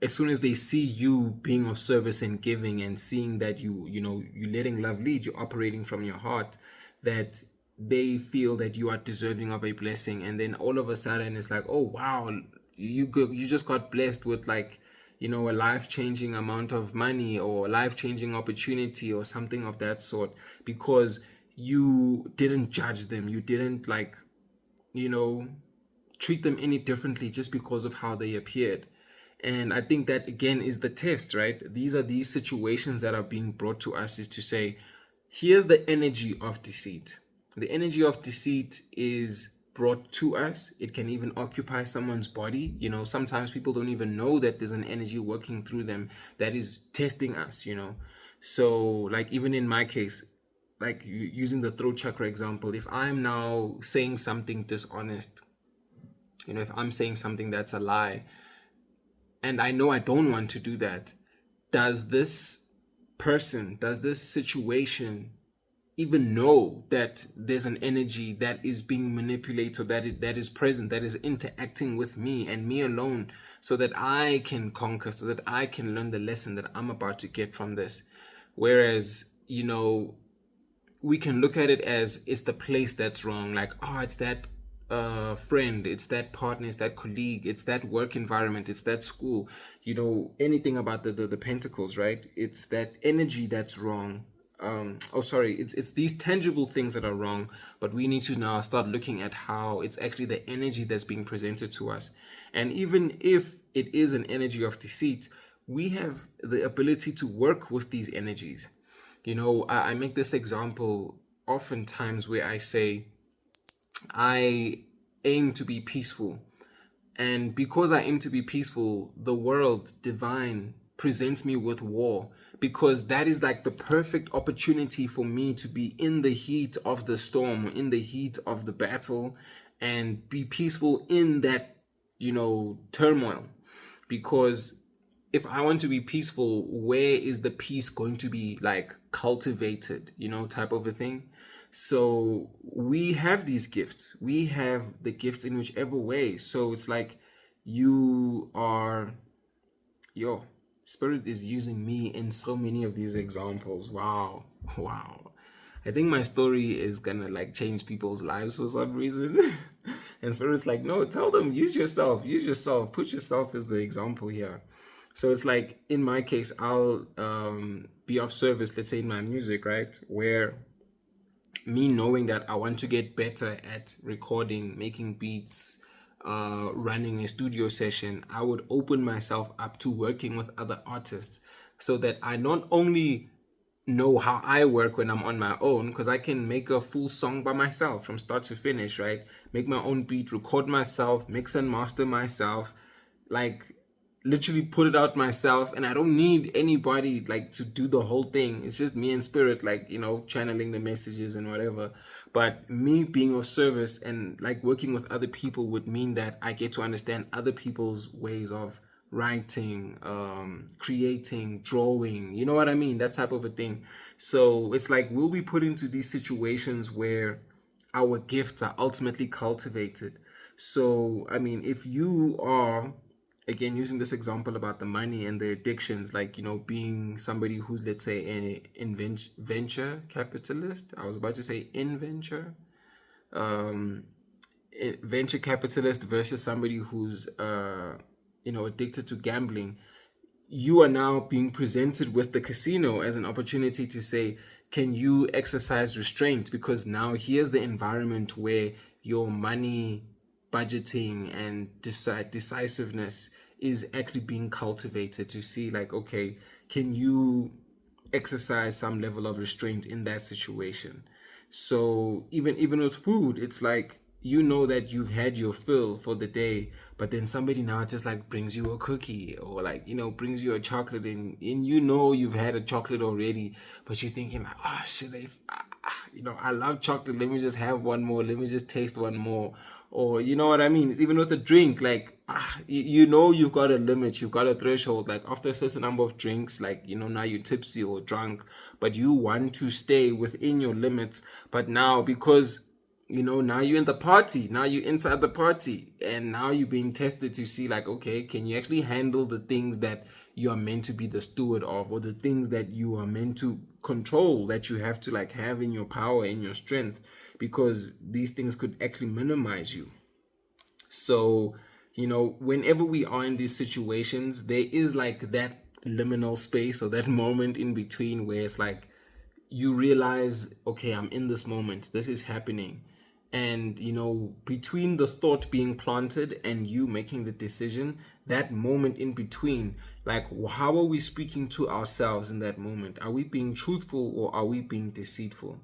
as soon as they see you being of service and giving, and seeing that you're letting love lead, you're operating from your heart, that they feel that you are deserving of a blessing. And then all of a sudden it's like, oh wow, you just got blessed with like a life-changing amount of money, or life-changing opportunity, or something of that sort, because you didn't judge them, you didn't like treat them any differently just because of how they appeared. And I think that again is the test, right? These are these situations that are being brought to us, is to say, here's the energy of deceit. The energy of deceit is brought to us. It can even occupy someone's body. Sometimes people don't even know that there's an energy working through them that is testing us, So like even in my case, like using the throat chakra example, if I'm now saying something dishonest, if I'm saying something that's a lie, and I know I don't want to do that, does this situation even know that there's an energy that is being manipulated, that is present, that is interacting with me and me alone, so that I can conquer, so that I can learn the lesson that I'm about to get from this? Whereas, we can look at it as it's the place that's wrong, like, oh, it's that friend, it's that partner, it's that colleague, it's that work environment, it's that school, anything about the pentacles, right? It's that energy that's wrong. it's these tangible things that are wrong, but we need to now start looking at how it's actually the energy that's being presented to us. And even if it is an energy of deceit, we have the ability to work with these energies. I make this example oftentimes where I say I aim to be peaceful. And because I aim to be peaceful, the world divine presents me with war, because that is like the perfect opportunity for me to be in the heat of the storm, in the heat of the battle, and be peaceful in that, turmoil. Because if I want to be peaceful, where is the peace going to be like cultivated, type of a thing? So we have these gifts. We have the gifts in whichever way. So it's like you are, yo, Spirit is using me in so many of these examples. Wow. Wow. I think my story is gonna like change people's lives for some reason. And Spirit's like, no, tell them, use yourself, put yourself as the example here. So it's like in my case, I'll be of service, let's say in my music, right? Where me knowing that I want to get better at recording, making beats, running a studio session, I would open myself up to working with other artists so that I not only know how I work when I'm on my own, because I can make a full song by myself from start to finish, right? Make my own beat, record myself, mix and master myself, like literally put it out myself, and I don't need anybody like to do the whole thing. It's just me and Spirit, like, channeling the messages and whatever. But me being of service and like working with other people would mean that I get to understand other people's ways of writing, creating, drawing, you know what I mean? That type of a thing. So it's like we'll be put into these situations where our gifts are ultimately cultivated. So, I mean, if you are, again, using this example about the money and the addictions, like, being somebody who's, let's say, venture capitalist. I was about to say venture capitalist versus somebody who's, addicted to gambling. You are now being presented with the casino as an opportunity to say, can you exercise restraint? Because now here's the environment where your money budgeting and decisiveness is actually being cultivated to see, like, okay, can you exercise some level of restraint in that situation? So even with food, it's like, that you've had your fill for the day, but then somebody now just like brings you a cookie, or like, brings you a chocolate, and you've had a chocolate already, but you're thinking like, oh shit, I love chocolate, let me just have one more, let me just taste one more. Or you know what I mean? It's even with a drink, like, you've got a limit, you've got a threshold. Like after a certain number of drinks, like, now you're tipsy or drunk, but you want to stay within your limits. But now, because now you're in the party, now you're inside the party, and now you're being tested to see, like, okay, can you actually handle the things that you are meant to be the steward of, or the things that you are meant to control, that you have to like have in your power, in your strength, because these things could actually minimize you. So, whenever we are in these situations, there is like that liminal space, or that moment in between where it's like you realize, okay, I'm in this moment, this is happening. And, between the thought being planted and you making the decision, that moment in between, like, how are we speaking to ourselves in that moment? Are we being truthful, or are we being deceitful?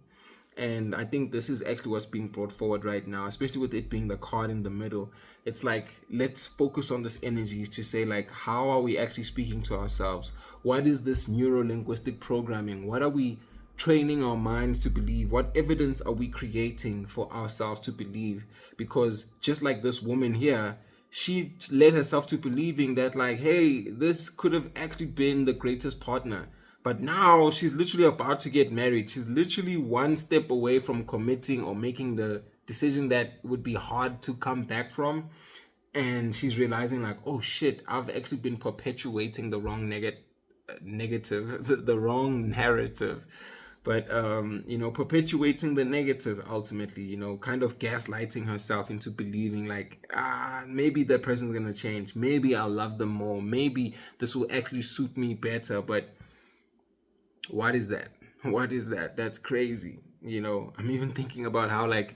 And I think this is actually what's being brought forward right now, especially with it being the card in the middle. It's like, let's focus on this energies to say, like, how are we actually speaking to ourselves? What is this neuro-linguistic programming? What are we training our minds to believe? What evidence are we creating for ourselves to believe? Because just like this woman here, she led herself to believing that, like, hey, this could have actually been the greatest partner. But now she's literally about to get married. She's literally one step away from committing or making the decision that would be hard to come back from. And she's realizing, like, oh shit, I've actually been perpetuating the wrong negative, the wrong narrative. But perpetuating the negative, ultimately, kind of gaslighting herself into believing, like, maybe that person's gonna change, maybe I'll love them more, maybe this will actually suit me better. But what is that? What is that? That's crazy. I'm even thinking about how, like,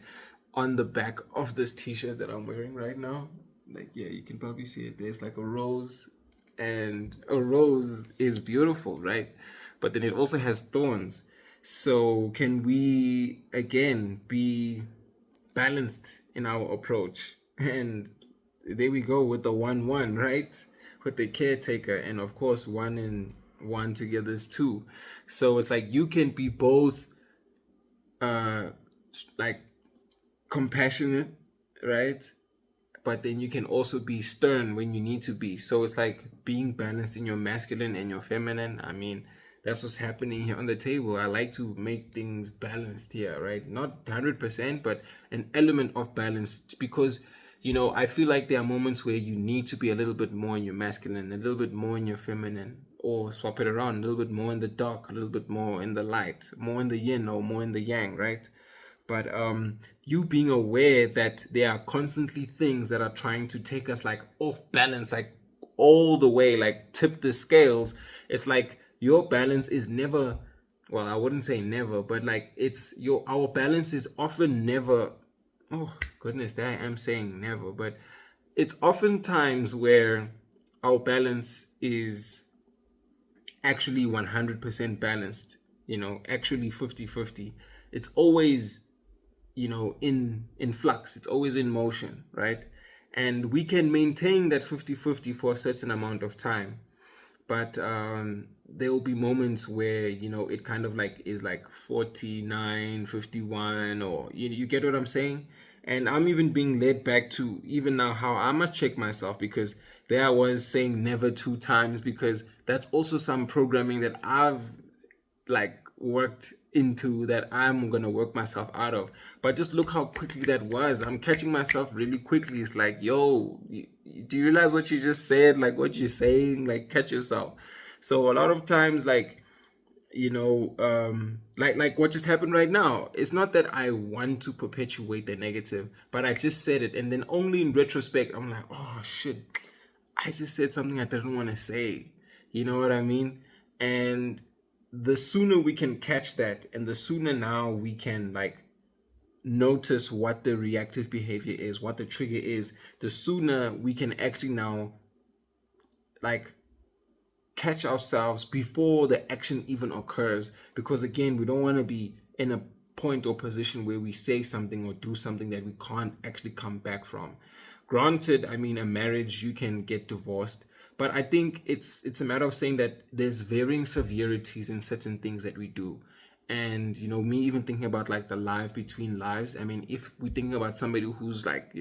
on the back of this t-shirt that I'm wearing right now, like, yeah, you can probably see it. There's like a rose, and a rose is beautiful, right? But then it also has thorns. So can we again be balanced in our approach? And there we go with the 1-1, right? With the caretaker, and of course, one and one together is two. So it's like you can be both, uh like, compassionate, right? But then you can also be stern when you need to be. So it's like being balanced in your masculine and your feminine. I mean, that's what's happening here on the table. I like to make things balanced here, right? Not 100%, but an element of balance, because I feel like there are moments where you need to be a little bit more in your masculine, a little bit more in your feminine, or swap it around, a little bit more in the dark, a little bit more in the light, more in the yin or more in the yang, right? But you being aware that there are constantly things that are trying to take us, like, off balance, like all the way, like tip the scales. It's like your balance is never, well, I wouldn't say never, but like it's your our balance is often never, oh goodness, there I am saying never, but it's often times where our balance is actually 100% balanced, actually 50-50. It's always, in flux. It's always in motion, right? And we can maintain that 50-50 for a certain amount of time, but there will be moments where it kind of like is like 49-51, or you get what I'm saying. And I'm even being led back to even now how I must check myself, because there I was saying never 2 times, because that's also some programming that I've, like, worked into, that I'm gonna work myself out of. But just look how quickly that was. I'm catching myself really quickly. It's like, yo, do you realize what you just said? Like, what you're saying? Like, catch yourself. So a lot of times, like, like what just happened right now, it's not that I want to perpetuate the negative, but I just said it, and then only in retrospect I'm like, oh shit, I just said something I didn't want to say. You know what I mean? And the sooner we can catch that, and the sooner now we can, like, notice what the reactive behavior is, what the trigger is, the sooner we can actually now, like, catch ourselves before the action even occurs. Because again, we don't want to be in a point or position where we say something or do something that we can't actually come back from. Granted, I mean, a marriage, you can get divorced, but I think it's a matter of saying that there's varying severities in certain things that we do. And me even thinking about, like, the life between lives. I mean, if we think about somebody who's, like,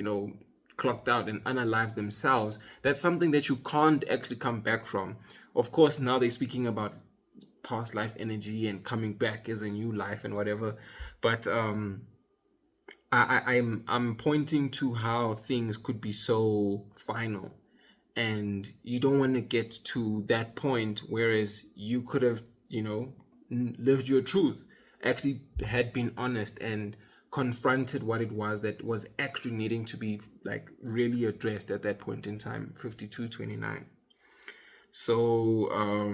clocked out and unalived themselves, that's something that you can't actually come back from. Of course, now they're speaking about past life energy and coming back as a new life and whatever. But I'm pointing to how things could be so final, and you don't want to get to that point, whereas you could have, lived your truth, actually had been honest and confronted what it was that was actually needing to be, like, really addressed at that point in time, 52-29. So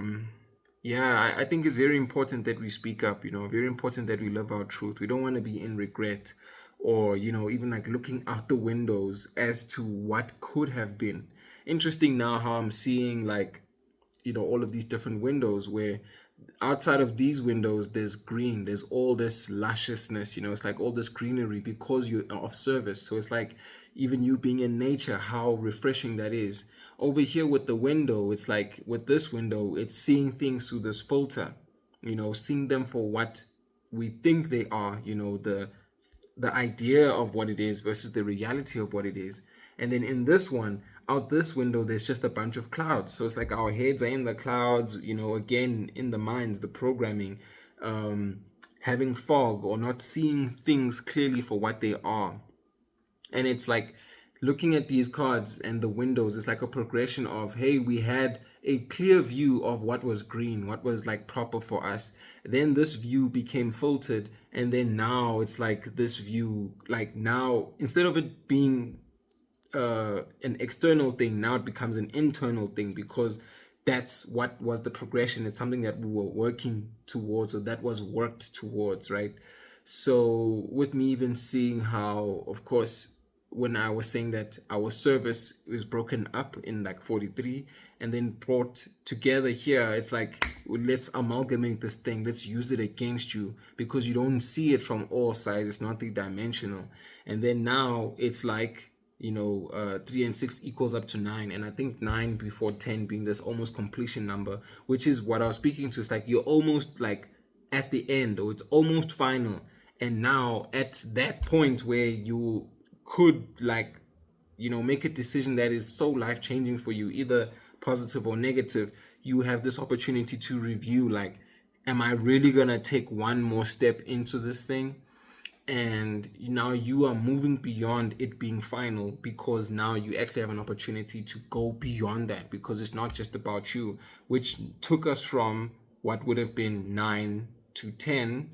yeah, I think it's very important that we speak up, very important that we live our truth. We don't want to be in regret, or even, like, looking out the windows as to what could have been. Interesting now how I'm seeing, like, all of these different windows, where outside of these windows there's green, there's all this lusciousness, it's like all this greenery because you're of service. So it's like, even you being in nature, how refreshing that is. Over here with the window, it's like, with this window, it's seeing things through this filter, seeing them for what we think they are, the idea of what it is versus the reality of what it is. And then in this one, out this window, there's just a bunch of clouds. So it's like our heads are in the clouds, again, in the minds, the programming, having fog, or not seeing things clearly for what they are. And it's like, looking at these cards and the windows, it's like a progression of, hey, we had a clear view of what was green, what was, like, proper for us. Then this view became filtered, and then now it's like this view, like, now instead of it being an external thing, now it becomes an internal thing, because that's what was the progression. It's something that we were working towards, or that was worked towards, right? So with me even seeing how, of course, when I was saying that our service is broken up in like 43 and then brought together here, it's like, well, let's amalgamate this thing, let's use it against you, because you don't see it from all sides, it's not three-dimensional. And then now it's like, 3 and 6 equals up to 9, and I think 9 before 10 being this almost completion number, which is what I was speaking to. It's like you're almost like at the end, or it's almost final, and now at that point where you could like make a decision that is so life-changing for you, either positive or negative. You have this opportunity to review, like, am I really gonna take one more step into this thing? And now you are moving beyond it being final, because now you actually have an opportunity to go beyond that, because it's not just about you, which took us from what would have been 9 to 10,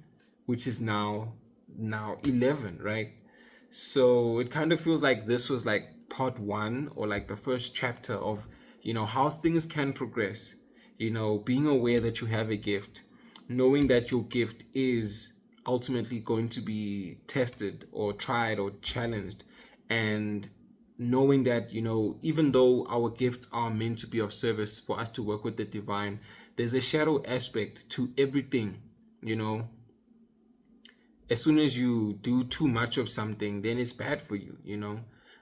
which is now 11, right? So it kind of feels like this was like part one, or like the first chapter of how things can progress, being aware that you have a gift, knowing that your gift is ultimately going to be tested or tried or challenged, and knowing that even though our gifts are meant to be of service for us to work with the divine, there's a shadow aspect to everything. As soon as you do too much of something, then it's bad for you.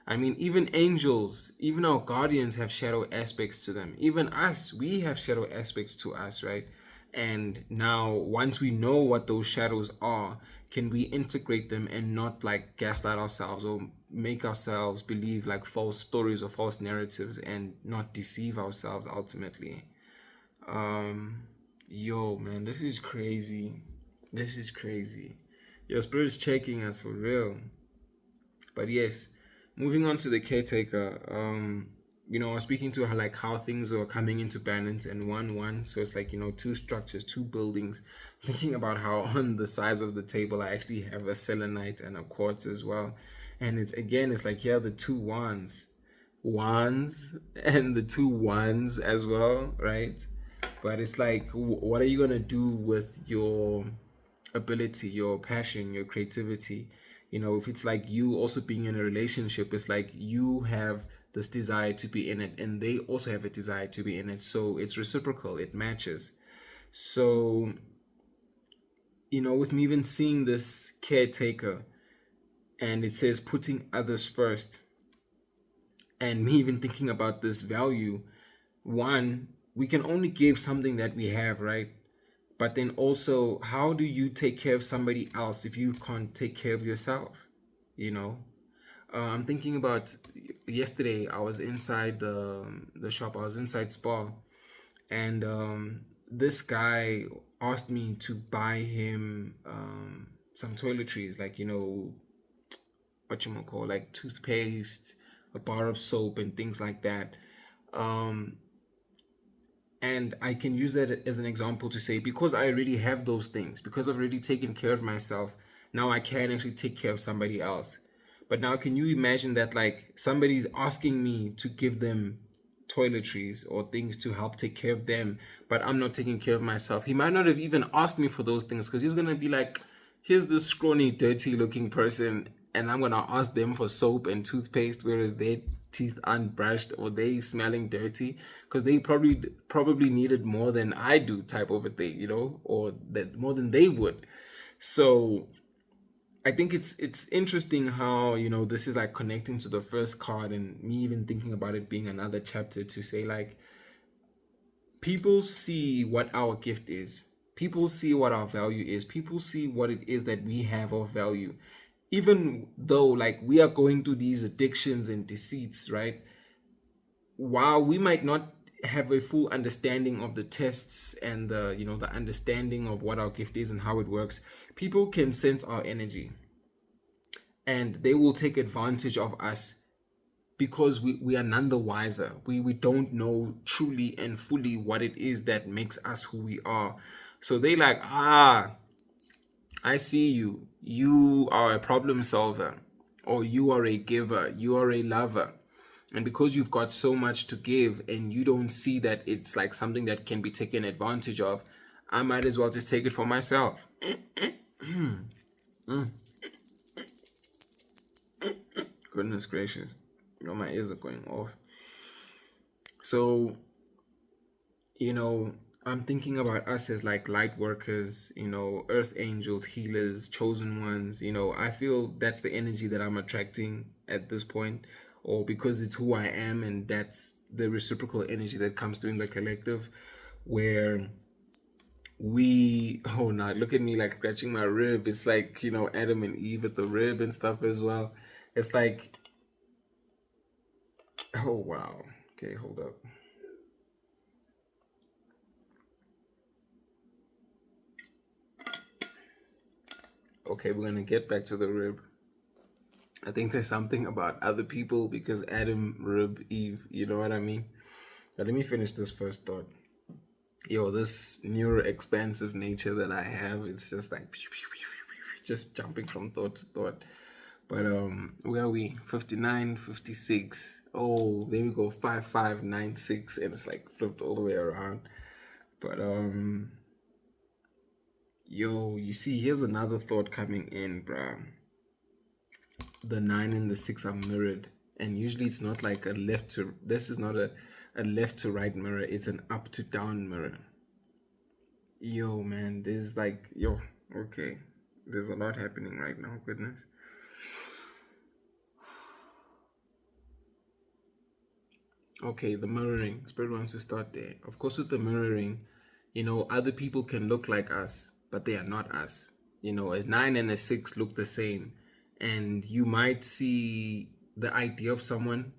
I mean, even angels, even our guardians have shadow aspects to them. Even us, we have shadow aspects to us, right? And now, once we know what those shadows are, can we integrate them and not like gaslight ourselves or make ourselves believe like false stories or false narratives, and not deceive ourselves ultimately? Yo, man, this is crazy. This is crazy. Your spirit's checking us for real. But yes, moving on to the caretaker. I was speaking to her like how things were coming into balance, and one. So it's like, two structures, two buildings. Thinking about how on the sides of the table I actually have a selenite and a quartz as well. And it's like here are the two wands and the two wands as well, right? But it's like, what are you gonna do with your ability, your passion, your creativity? If it's like you also being in a relationship, it's like you have this desire to be in it, and they also have a desire to be in it. So it's reciprocal, it matches. So, with me even seeing this caretaker, and it says putting others first, and me even thinking about this value, one, we can only give something that we have, right? But then also, how do you take care of somebody else if you can't take care of yourself? I'm thinking about yesterday. I was inside the shop. I was inside Spa, and this guy asked me to buy him some toiletries, like what you call, like toothpaste, a bar of soap, and things like that. And I can use that as an example to say, because I already have those things, because I've already taken care of myself, now I can actually take care of somebody else. But now, can you imagine that like somebody's asking me to give them toiletries or things to help take care of them, but I'm not taking care of myself? He might not have even asked me for those things, because he's going to be like, here's this scrawny, dirty looking person, and I'm going to ask them for soap and toothpaste, whereas their teeth unbrushed, or they smelling dirty, because they probably needed more than I do, type of a thing, or that more than they would. So I think it's interesting how this is like connecting to the first card, and me even thinking about it being another chapter to say like, people see what our gift is, people see what our value is, people see what it is that we have of value, even though like we are going through these addictions and deceits, right? While we might not have a full understanding of the tests and the understanding of what our gift is and how it works, people can sense our energy, and they will take advantage of us, because we are none the wiser. We don't know truly and fully what it is that makes us who we are. So they like, I see you. You are a problem solver, or you are a giver, you are a lover. And because you've got so much to give and you don't see that it's like something that can be taken advantage of, I might as well just take it for myself. Goodness gracious. My ears are going off. So, I'm thinking about us as like light workers, earth angels, healers, chosen ones. I feel that's the energy that I'm attracting at this point, or because it's who I am, and that's the reciprocal energy that comes through in the collective, where oh, now look at me like scratching my rib. It's like, Adam and Eve at the rib and stuff as well. It's like, oh, wow. Okay, hold up. Okay, we're gonna get back to the rib. I think there's something about other people because Adam, rib, Eve, you know what I mean? But let me finish this first thought. This neuro expansive nature that I have, it's just like just jumping from thought to thought. But where are we? 59, 56. Oh, there we go, 5596, and it's like flipped all the way around. But you see, here's another thought coming in, bruh. The 9 and the 6 are mirrored, and usually it's not like this is not a left to right mirror, it's an up to down mirror. Man, there's like, okay, there's a lot happening right now, goodness. Okay, the mirroring. Spirit wants to start there. Of course, with the mirroring, other people can look like us, but they are not us. A 9 and a 6 look the same, and you might see the idea of someone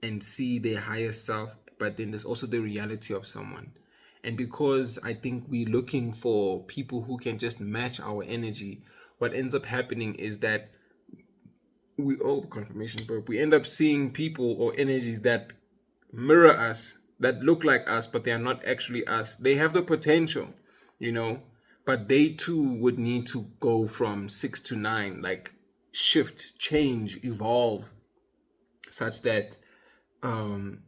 and see their higher self, but then there's also the reality of someone. And because I think we're looking for people who can just match our energy, what ends up happening is that confirmation, but we end up seeing people or energies that mirror us, that look like us, but they are not actually us. They have the potential, but they too would need to go from 6 to 9, like shift, change, evolve, such that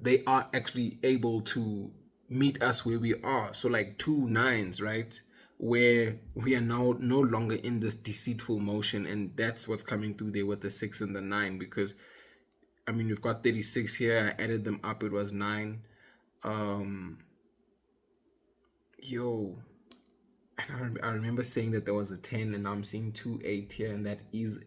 they are actually able to meet us where we are. So like 2 9s, right? Where we are now no longer in this deceitful motion, and that's what's coming through there with the 6 and the 9, because we've got 36 here. I added them up, it was 9. And I remember saying that there was a 10, and now I'm seeing 2 8 here, and that is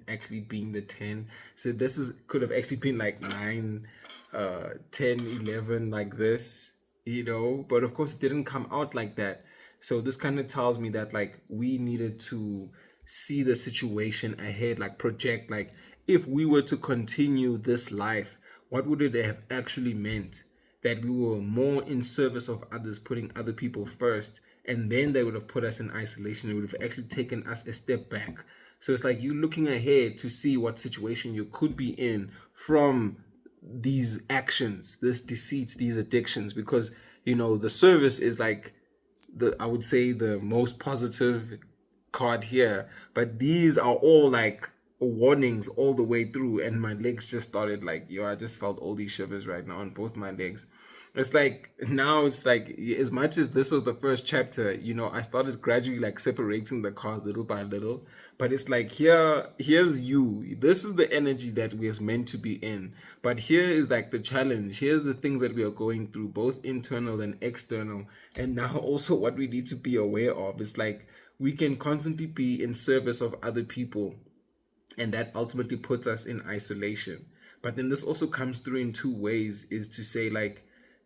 actually being the 10. So this could have actually been like 9 10 11, like this, but of course it didn't come out like that. So this kind of tells me that like we needed to see the situation ahead, like project, like if we were to continue this life, what would it have actually meant? That we were more in service of others, putting other people first, and then they would have put us in isolation. It would have actually taken us a step back. So it's like you're looking ahead to see what situation you could be in from these actions, this deceit, these addictions, because the service is like I would say the most positive card here, but these are all like warnings all the way through, and my legs just started like, I just felt all these shivers right now on both my legs. It's like now it's like, as much as this was the first chapter, I started gradually like separating the cards little by little, but it's like here's you, this is the energy that we are meant to be in, but here is like the challenge, here's the things that we are going through, both internal and external, and now also what we need to be aware of. It's like we can constantly be in service of other people, and that ultimately puts us in isolation. But then this also comes through in two ways, is to say like,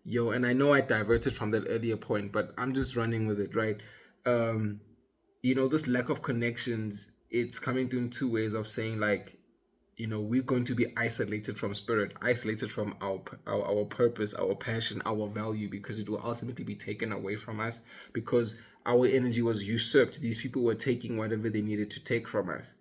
and I know I diverted from that earlier point, but I'm just running with it, right? This lack of connections, it's coming through in two ways of saying like, we're going to be isolated from spirit, isolated from our purpose, our passion, our value, because it will ultimately be taken away from us, because our energy was usurped. These people were taking whatever they needed to take from us.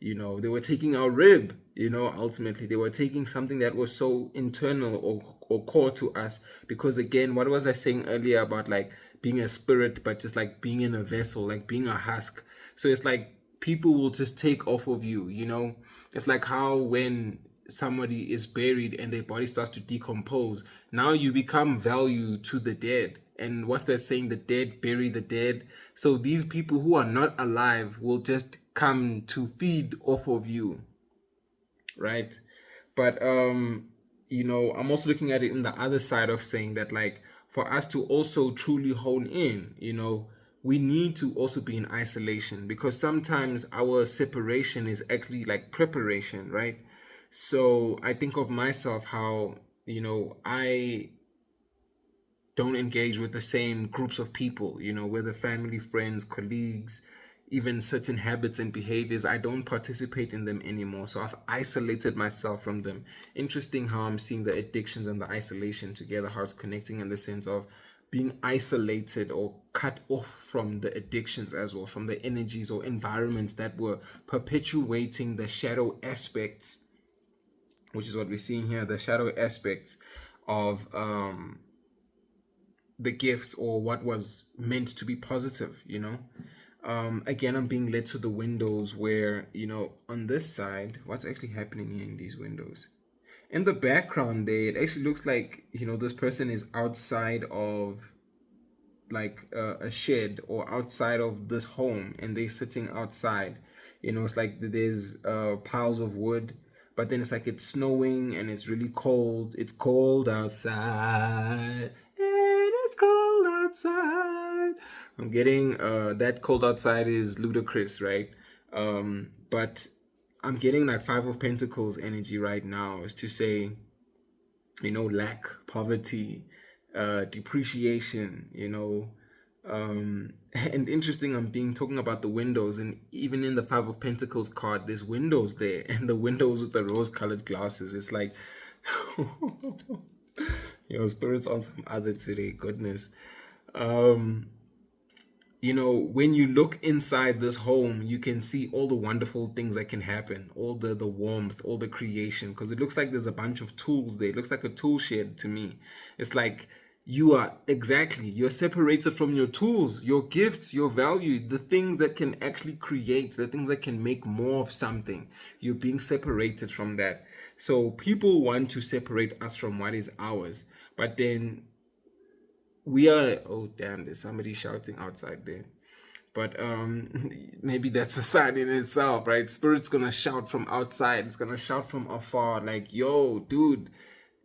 They were taking our rib, ultimately they were taking something that was so internal or core to us. Because again, what was I saying earlier about like being a spirit, but just like being in a vessel, like being a husk. So it's like people will just take off of you, it's like how when somebody is buried and their body starts to decompose, now you become value to the dead. And what's that saying? The dead bury the dead. So these people who are not alive will just come to feed off of you, right? But I'm also looking at it in the other side of saying that, like, for us to also truly hone in, we need to also be in isolation, because sometimes our separation is actually like preparation, right? So I think of myself how, I don't engage with the same groups of people, whether family, friends, colleagues, even certain habits and behaviors. I don't participate in them anymore. So I've isolated myself from them. Interesting how I'm seeing the addictions and the isolation together, how it's connecting in the sense of being isolated or cut off from the addictions as well, from the energies or environments that were perpetuating the shadow aspects, which is what we're seeing here, the shadow aspects of the gift, or what was meant to be positive. Again, I'm being led to the windows where, on this side, what's actually happening here in these windows? In the background there, it actually looks like, this person is outside of like a shed, or outside of this home, and they're sitting outside. It's like there's piles of wood, but then it's like it's snowing and it's really cold. It's cold outside, and it's cold outside. I'm getting that cold outside is ludicrous, right? But I'm getting like Five of Pentacles energy right now, is to say, lack, poverty, depreciation, and interesting, I'm being talking about the windows, and even in the Five of Pentacles card, there's windows there, and the windows with the rose-colored glasses. It's like, spirit's on some other today, goodness. When you look inside this home, you can see all the wonderful things that can happen, all the warmth, all the creation, because it looks like there's a bunch of tools there. It looks like a tool shed to me. It's like you're separated from your tools, your gifts, your value, the things that can actually create, the things that can make more of something. You're being separated from that. So people want to separate us from what is ours, but then we are, oh damn, there's somebody shouting outside there. But maybe that's a sign in itself, right? Spirit's gonna shout from outside. It's gonna shout from afar, like, yo, dude,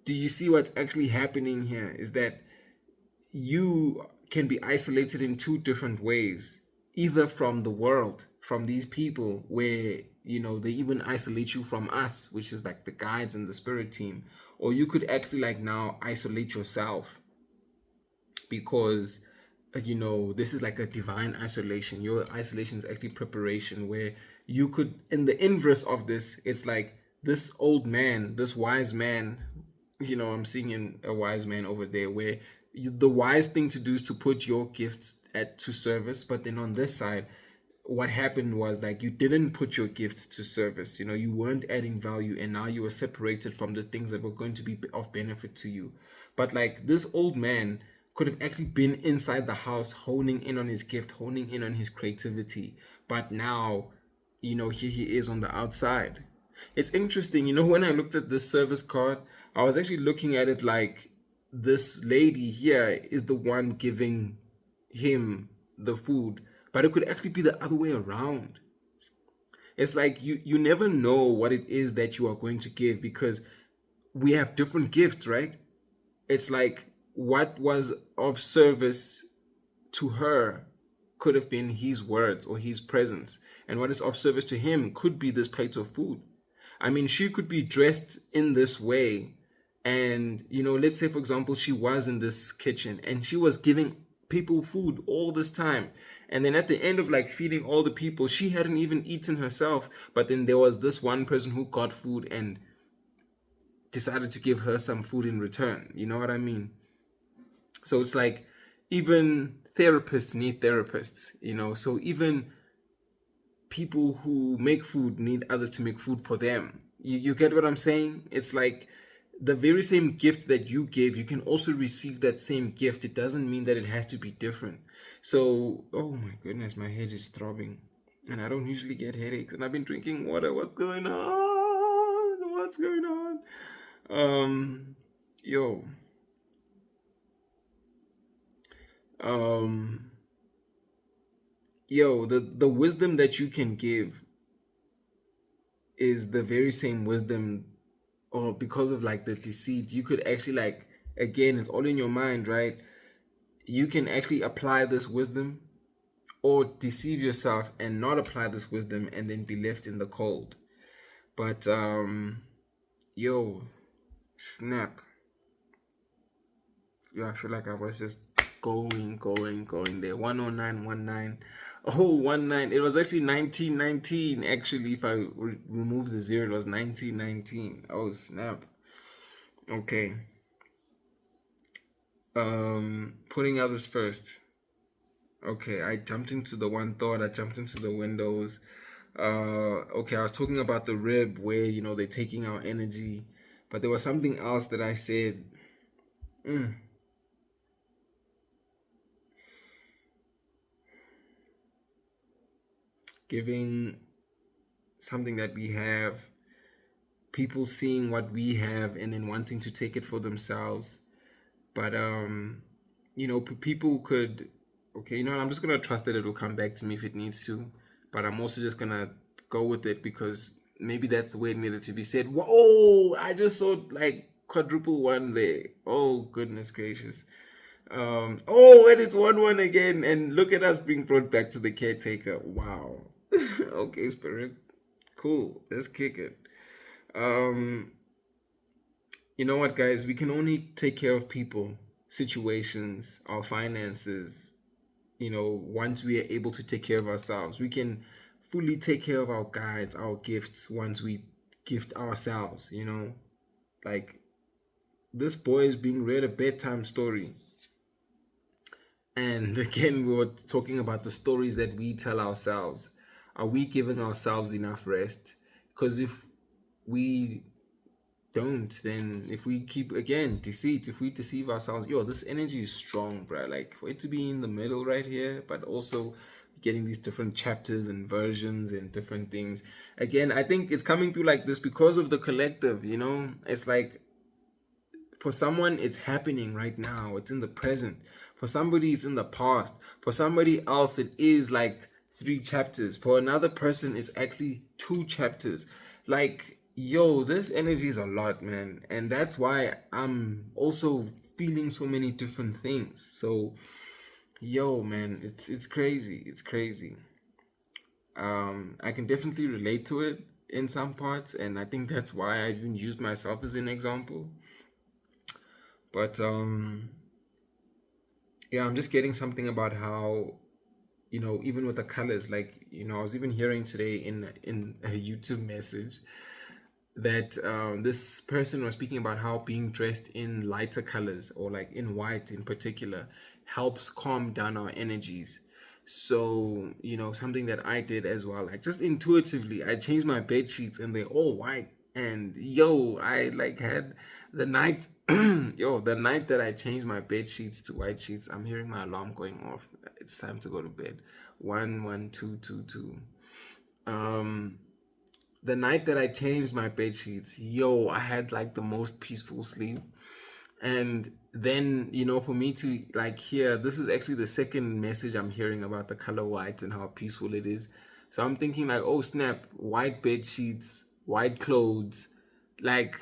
do you see what's actually happening here? Is that you can be isolated in two different ways, either from the world, from these people, where they even isolate you from us, which is like the guides and the spirit team, or you could actually like now isolate yourself, because this is like a divine isolation. Your isolation is actually preparation, where you could, in the inverse of this, it's like this old man, this wise man, I'm seeing in a wise man over there, where the wise thing to do is to put your gifts to service. But then on this side, what happened was, like, you didn't put your gifts to service, you weren't adding value, and now you were separated from the things that were going to be of benefit to you. But like this old man could have actually been inside the house, honing in on his gift, honing in on his creativity. But now, here he is on the outside. It's interesting, when I looked at this service card, I was actually looking at it like this lady here is the one giving him the food, but it could actually be the other way around. It's like you never know what it is that you are going to give, because we have different gifts, right? It's like what was of service to her could have been his words or his presence, and what is of service to him could be this plate of food. I mean, she could be dressed in this way, and let's say, for example, she was in this kitchen and she was giving people food all this time, and then at the end of like feeding all the people, she hadn't even eaten herself, but then there was this one person who got food and decided to give her some food in return. You know what I mean? So it's like, even therapists need therapists, so even people who make food need others to make food for them. You get what I'm saying? It's like the very same gift that you gave, you can also receive that same gift. It doesn't mean that it has to be different. So, oh my goodness, my head is throbbing, and I don't usually get headaches, and I've been drinking water. What's going on? What's going on? Yo. Um, the wisdom that you can give is the very same wisdom, or because of like the deceit, you could actually like, again, it's all in your mind, right? You can actually apply this wisdom or deceive yourself and not apply this wisdom and then be left in the cold. But yo, snap. Yo, I feel like I was just going there. 10919. Oh, 19. It was actually 1919. Actually, if I remove the zero, it was 1919. Oh, snap. Okay. Putting others first. Okay, I jumped into the one thought, I jumped into the windows. Okay, I was talking about the rib where, they're taking our energy, but there was something else that I said. Giving something that we have, people seeing what we have and then wanting to take it for themselves. But people could, okay, I'm just gonna trust that it will come back to me if it needs to, but I'm also just gonna go with it because maybe that's the way it needed to be said. Whoa, I just saw like quadruple one there. Oh, goodness gracious. Oh, and it's 1-1 again, and look at us being brought back to the caretaker. Wow. Okay, spirit, cool, let's kick it. um you know what, guys, we can only take care of people, situations, our finances, once we are able to take care of ourselves. We can fully take care of our guides, our gifts, once we gift ourselves. Like, this boy is being read a bedtime story. And again, we were talking about the stories that we tell ourselves. Are we giving ourselves enough rest? Because if we don't, then if we keep, again, deceit, if we deceive ourselves, this energy is strong, bro. Like, for it to be in the middle right here, but also getting these different chapters and versions and different things. Again, I think it's coming through like this because of the collective. It's like, for someone, it's happening right now. It's in the present. For somebody, it's in the past. For somebody else, it is like 3 chapters. For another person, it's actually 2 chapters. Like, yo, this energy is a lot, man. And that's why I'm also feeling so many different things. So, yo, man, it's crazy. It's crazy. I can definitely relate to it in some parts, and I think that's why I even used myself as an example. But yeah, I'm just getting something about how, even with the colors, like, I was even hearing today in a YouTube message that this person was speaking about how being dressed in lighter colors, or like in white in particular, helps calm down our energies. So, something that I did as well, like, just intuitively, I changed my bed sheets and they're all white. And yo, I like had the night, the night that I changed my bed sheets to white sheets, I'm hearing my alarm going off. It's time to go to bed. 1 1 2 2 2. The night that I changed my bed sheets, I had like the most peaceful sleep. And then, for me to like hear, this is actually the second message I'm hearing about the color white and how peaceful it is. So I'm thinking like, oh snap, white bed sheets, white clothes. Like,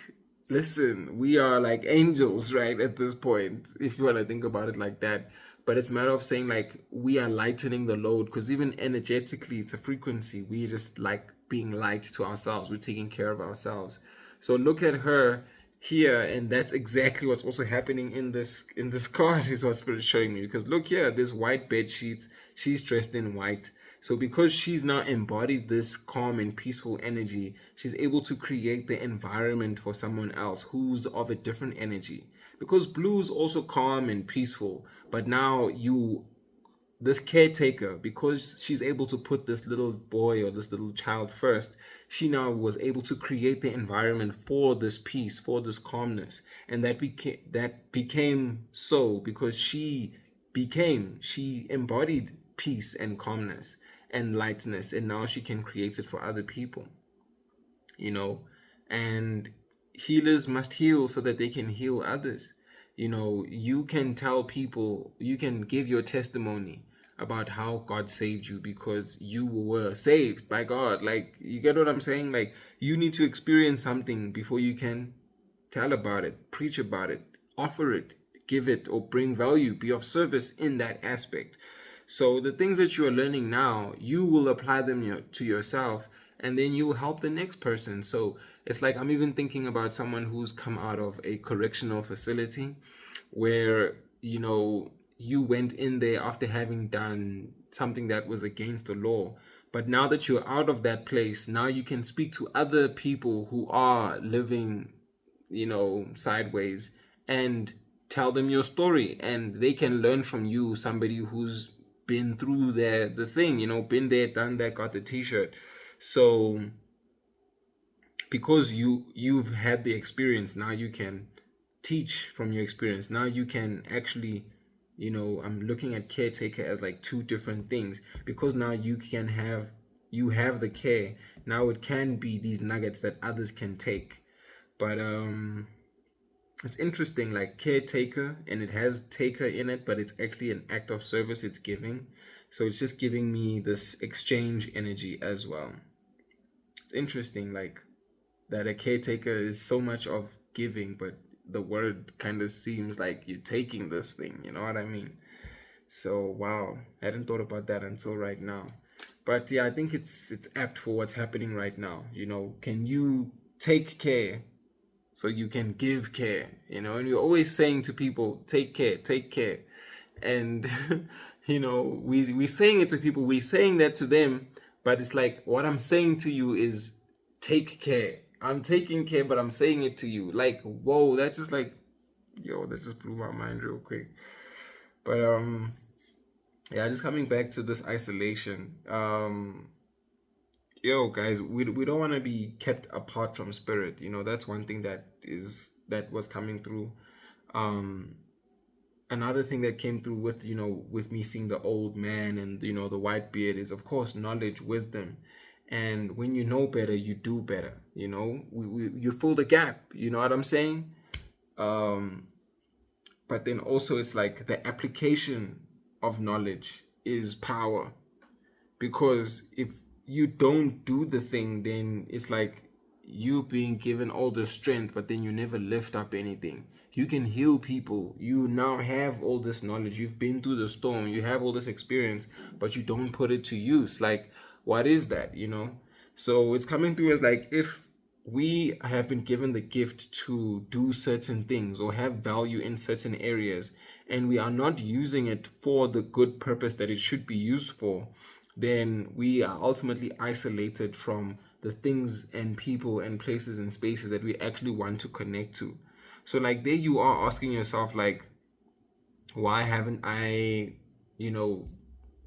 listen, we are like angels, right? At this point, if you want to think about it like that. But it's a matter of saying like, we are lightening the load, because even energetically, it's a frequency. We just like being light to ourselves. We're taking care of ourselves. So look at her here, and that's exactly what's also happening in this card, is what Spirit is showing me. Because look here, this white bed sheets, she's dressed in white. So because she's now embodied this calm and peaceful energy, she's able to create the environment for someone else who's of a different energy. Because blue is also calm and peaceful, but now this caretaker, because she's able to put this little boy or this little child first, she now was able to create the environment for this peace, for this calmness. And that became so because she embodied peace and calmness and lightness, and now she can create it for other people. you know and healers must heal so that they can heal others. You can tell people, you can give your testimony about how God saved you because you were saved by God. Like, you get what I'm saying? Like, you need to experience something before you can tell about it, preach about it, offer it, give it, or bring value, be of service in that aspect. So the things that you are learning now, you will apply them to yourself, and then you will help the next person. So it's like, I'm even thinking about someone who's come out of a correctional facility where, you went in there after having done something that was against the law. But now that you're out of that place, now you can speak to other people who are living, sideways, and tell them your story, and they can learn from you, somebody who's been through the thing, been there, done that, got the t-shirt. So because you've had the experience, now you can teach from your experience. Now you can actually, I'm looking at caretaker as like two different things, because now you have the care. Now it can be these nuggets that others can take. But it's interesting, like caretaker, and it has taker in it, but it's actually an act of service it's giving. So it's just giving me this exchange energy as well. It's interesting, like, that a caretaker is so much of giving, but the word kind of seems like you're taking this thing, you know what I mean? So wow, I hadn't thought about that until right now. But yeah, I think it's apt for what's happening right now. Can you take care so you can give care? And you're always saying to people, take care. And we saying it to people, we saying that to them, but it's like, what I'm saying to you is take care. I'm taking care, but I'm saying it to you. Like, whoa, that's just like, that just blew my mind real quick. But yeah, just coming back to this isolation. Guys, we don't want to be kept apart from spirit. That's one thing that was coming through. Another thing that came through with me seeing the old man and the white beard is, of course, knowledge, wisdom. And when you know better, you do better. You fill the gap. You know what I'm saying? But then also, it's like the application of knowledge is power. Because if you don't do the thing, then it's like you being given all the strength, but then you never lift up anything. You can heal people. You now have all this knowledge. You've been through the storm. You have all this experience, but you don't put it to use. Like, what is that, So it's coming through as like, if we have been given the gift to do certain things or have value in certain areas, and we are not using it for the good purpose that it should be used for, then we are ultimately isolated from the things and people and places and spaces that we actually want to connect to. So like, there you are asking yourself, like, why haven't I,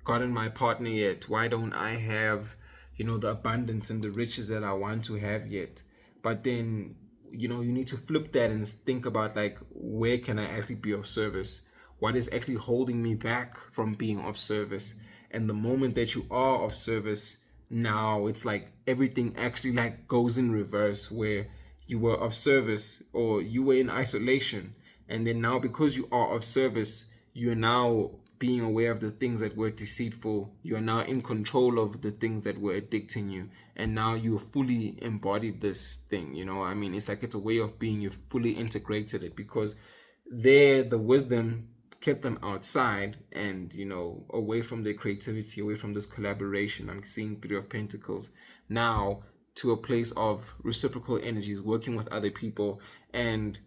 gotten my partner yet? Why don't I have, the abundance and the riches that I want to have yet? But then, you need to flip that and think about, like, where can I actually be of service? What is actually holding me back from being of service? And the moment that you are of service, now it's like everything actually like goes in reverse, where you were of service or you were in isolation. And then now, because you are of service, you're now being aware of the things that were deceitful. You are now in control of the things that were addicting you. And now you've fully embodied this thing, it's like, it's a way of being. You've fully integrated it, because the wisdom kept them outside and, away from their creativity, away from this collaboration. I'm seeing Three of Pentacles now to a place of reciprocal energies, working with other people. And,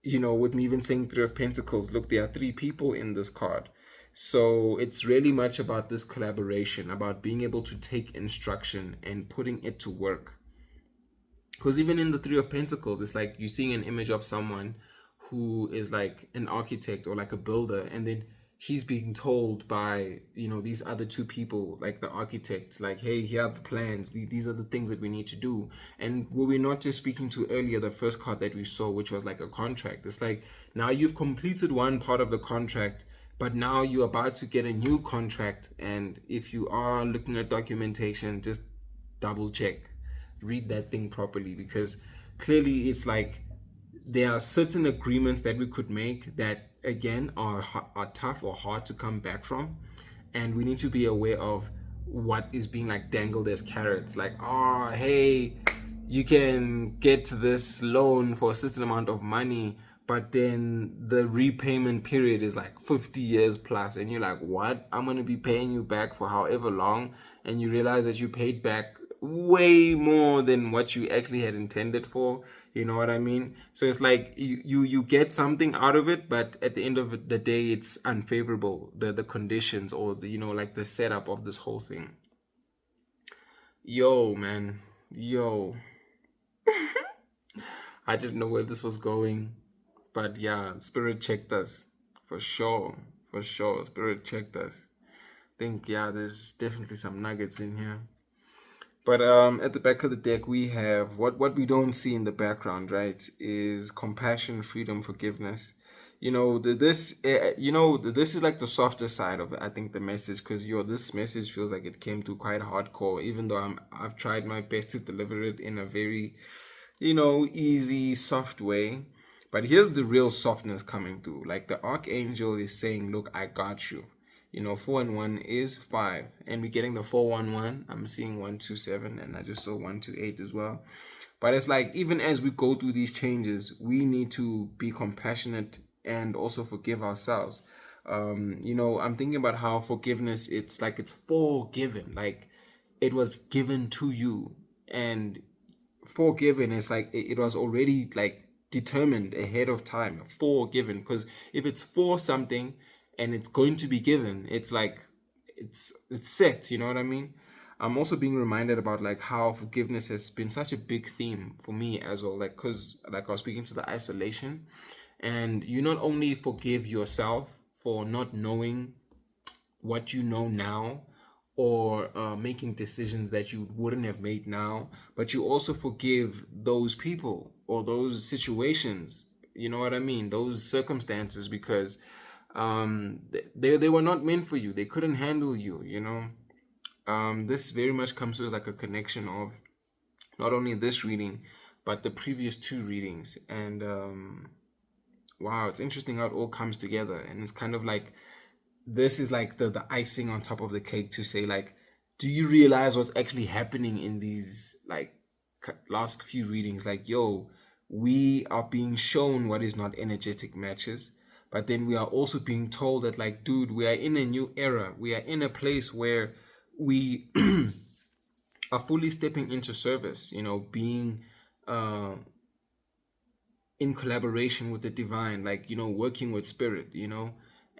with me even saying Three of Pentacles, look, there are three people in this card. So it's really much about this collaboration, about being able to take instruction and putting it to work. Because even in the Three of Pentacles, it's like you're seeing an image of someone who is like an architect or like a builder, and then he's being told by these other two people, like the architects, like, hey, here are the plans, these are the things that we need to do. And were we not just speaking to earlier, the first card that we saw, which was like a contract? It's like, now you've completed one part of the contract, but now you're about to get a new contract. And if you are looking at documentation, just double check, read that thing properly, because clearly it's like there are certain agreements that we could make that again are tough or hard to come back from, and we need to be aware of what is being like dangled as carrots, like, oh hey, you can get this loan for a certain amount of money, but then the repayment period is like 50 years plus, and you're like, what? I'm going to be paying you back for however long, and you realize that you paid back way more than what you actually had intended for. You know what I mean? So it's like you get something out of it, but at the end of the day it's unfavorable, the conditions, or the, you know, like the setup of this whole thing. Yo man, yo, I didn't know where this was going, but yeah, Spirit checked us for sure, for sure. Spirit checked us. I think, yeah, there's definitely some nuggets in here. But at the back of the deck, we have what we don't see in the background, right? Is compassion, freedom, forgiveness. You know, this is like the softer side of, I think, the message, because this message feels like it came through quite hardcore. Even though I've tried my best to deliver it in a very, easy, soft way. But here's the real softness coming through. Like the archangel is saying, "Look, I got you." 4 and 1 is 5, and we're getting the 411. I'm seeing 127, and I just saw 128 as well. But it's like, even as we go through these changes, we need to be compassionate and also forgive ourselves. I'm thinking about how forgiveness, it's like it's forgiven, like it was given to you, and forgiven is like it was already like determined ahead of time, forgiven, because if it's for something and it's going to be given, it's like it's set, you know what I mean? I'm also being reminded about like how forgiveness has been such a big theme for me as well, like, because like I was speaking to the isolation, and you not only forgive yourself for not knowing what you know now, or making decisions that you wouldn't have made now, but you also forgive those people or those situations, you know what I mean, those circumstances, because they were not meant for you, they couldn't handle you, this very much comes to as like a connection of not only this reading but the previous two readings. And wow, it's interesting how it all comes together, and it's kind of like this is like the icing on top of the cake to say, like, do you realize what's actually happening in these like last few readings? Like, yo, we are being shown what is not energetic matches, but then we are also being told that, like, dude, we are in a new era, we are in a place where we are fully stepping into service, being in collaboration with the divine, like, working with spirit,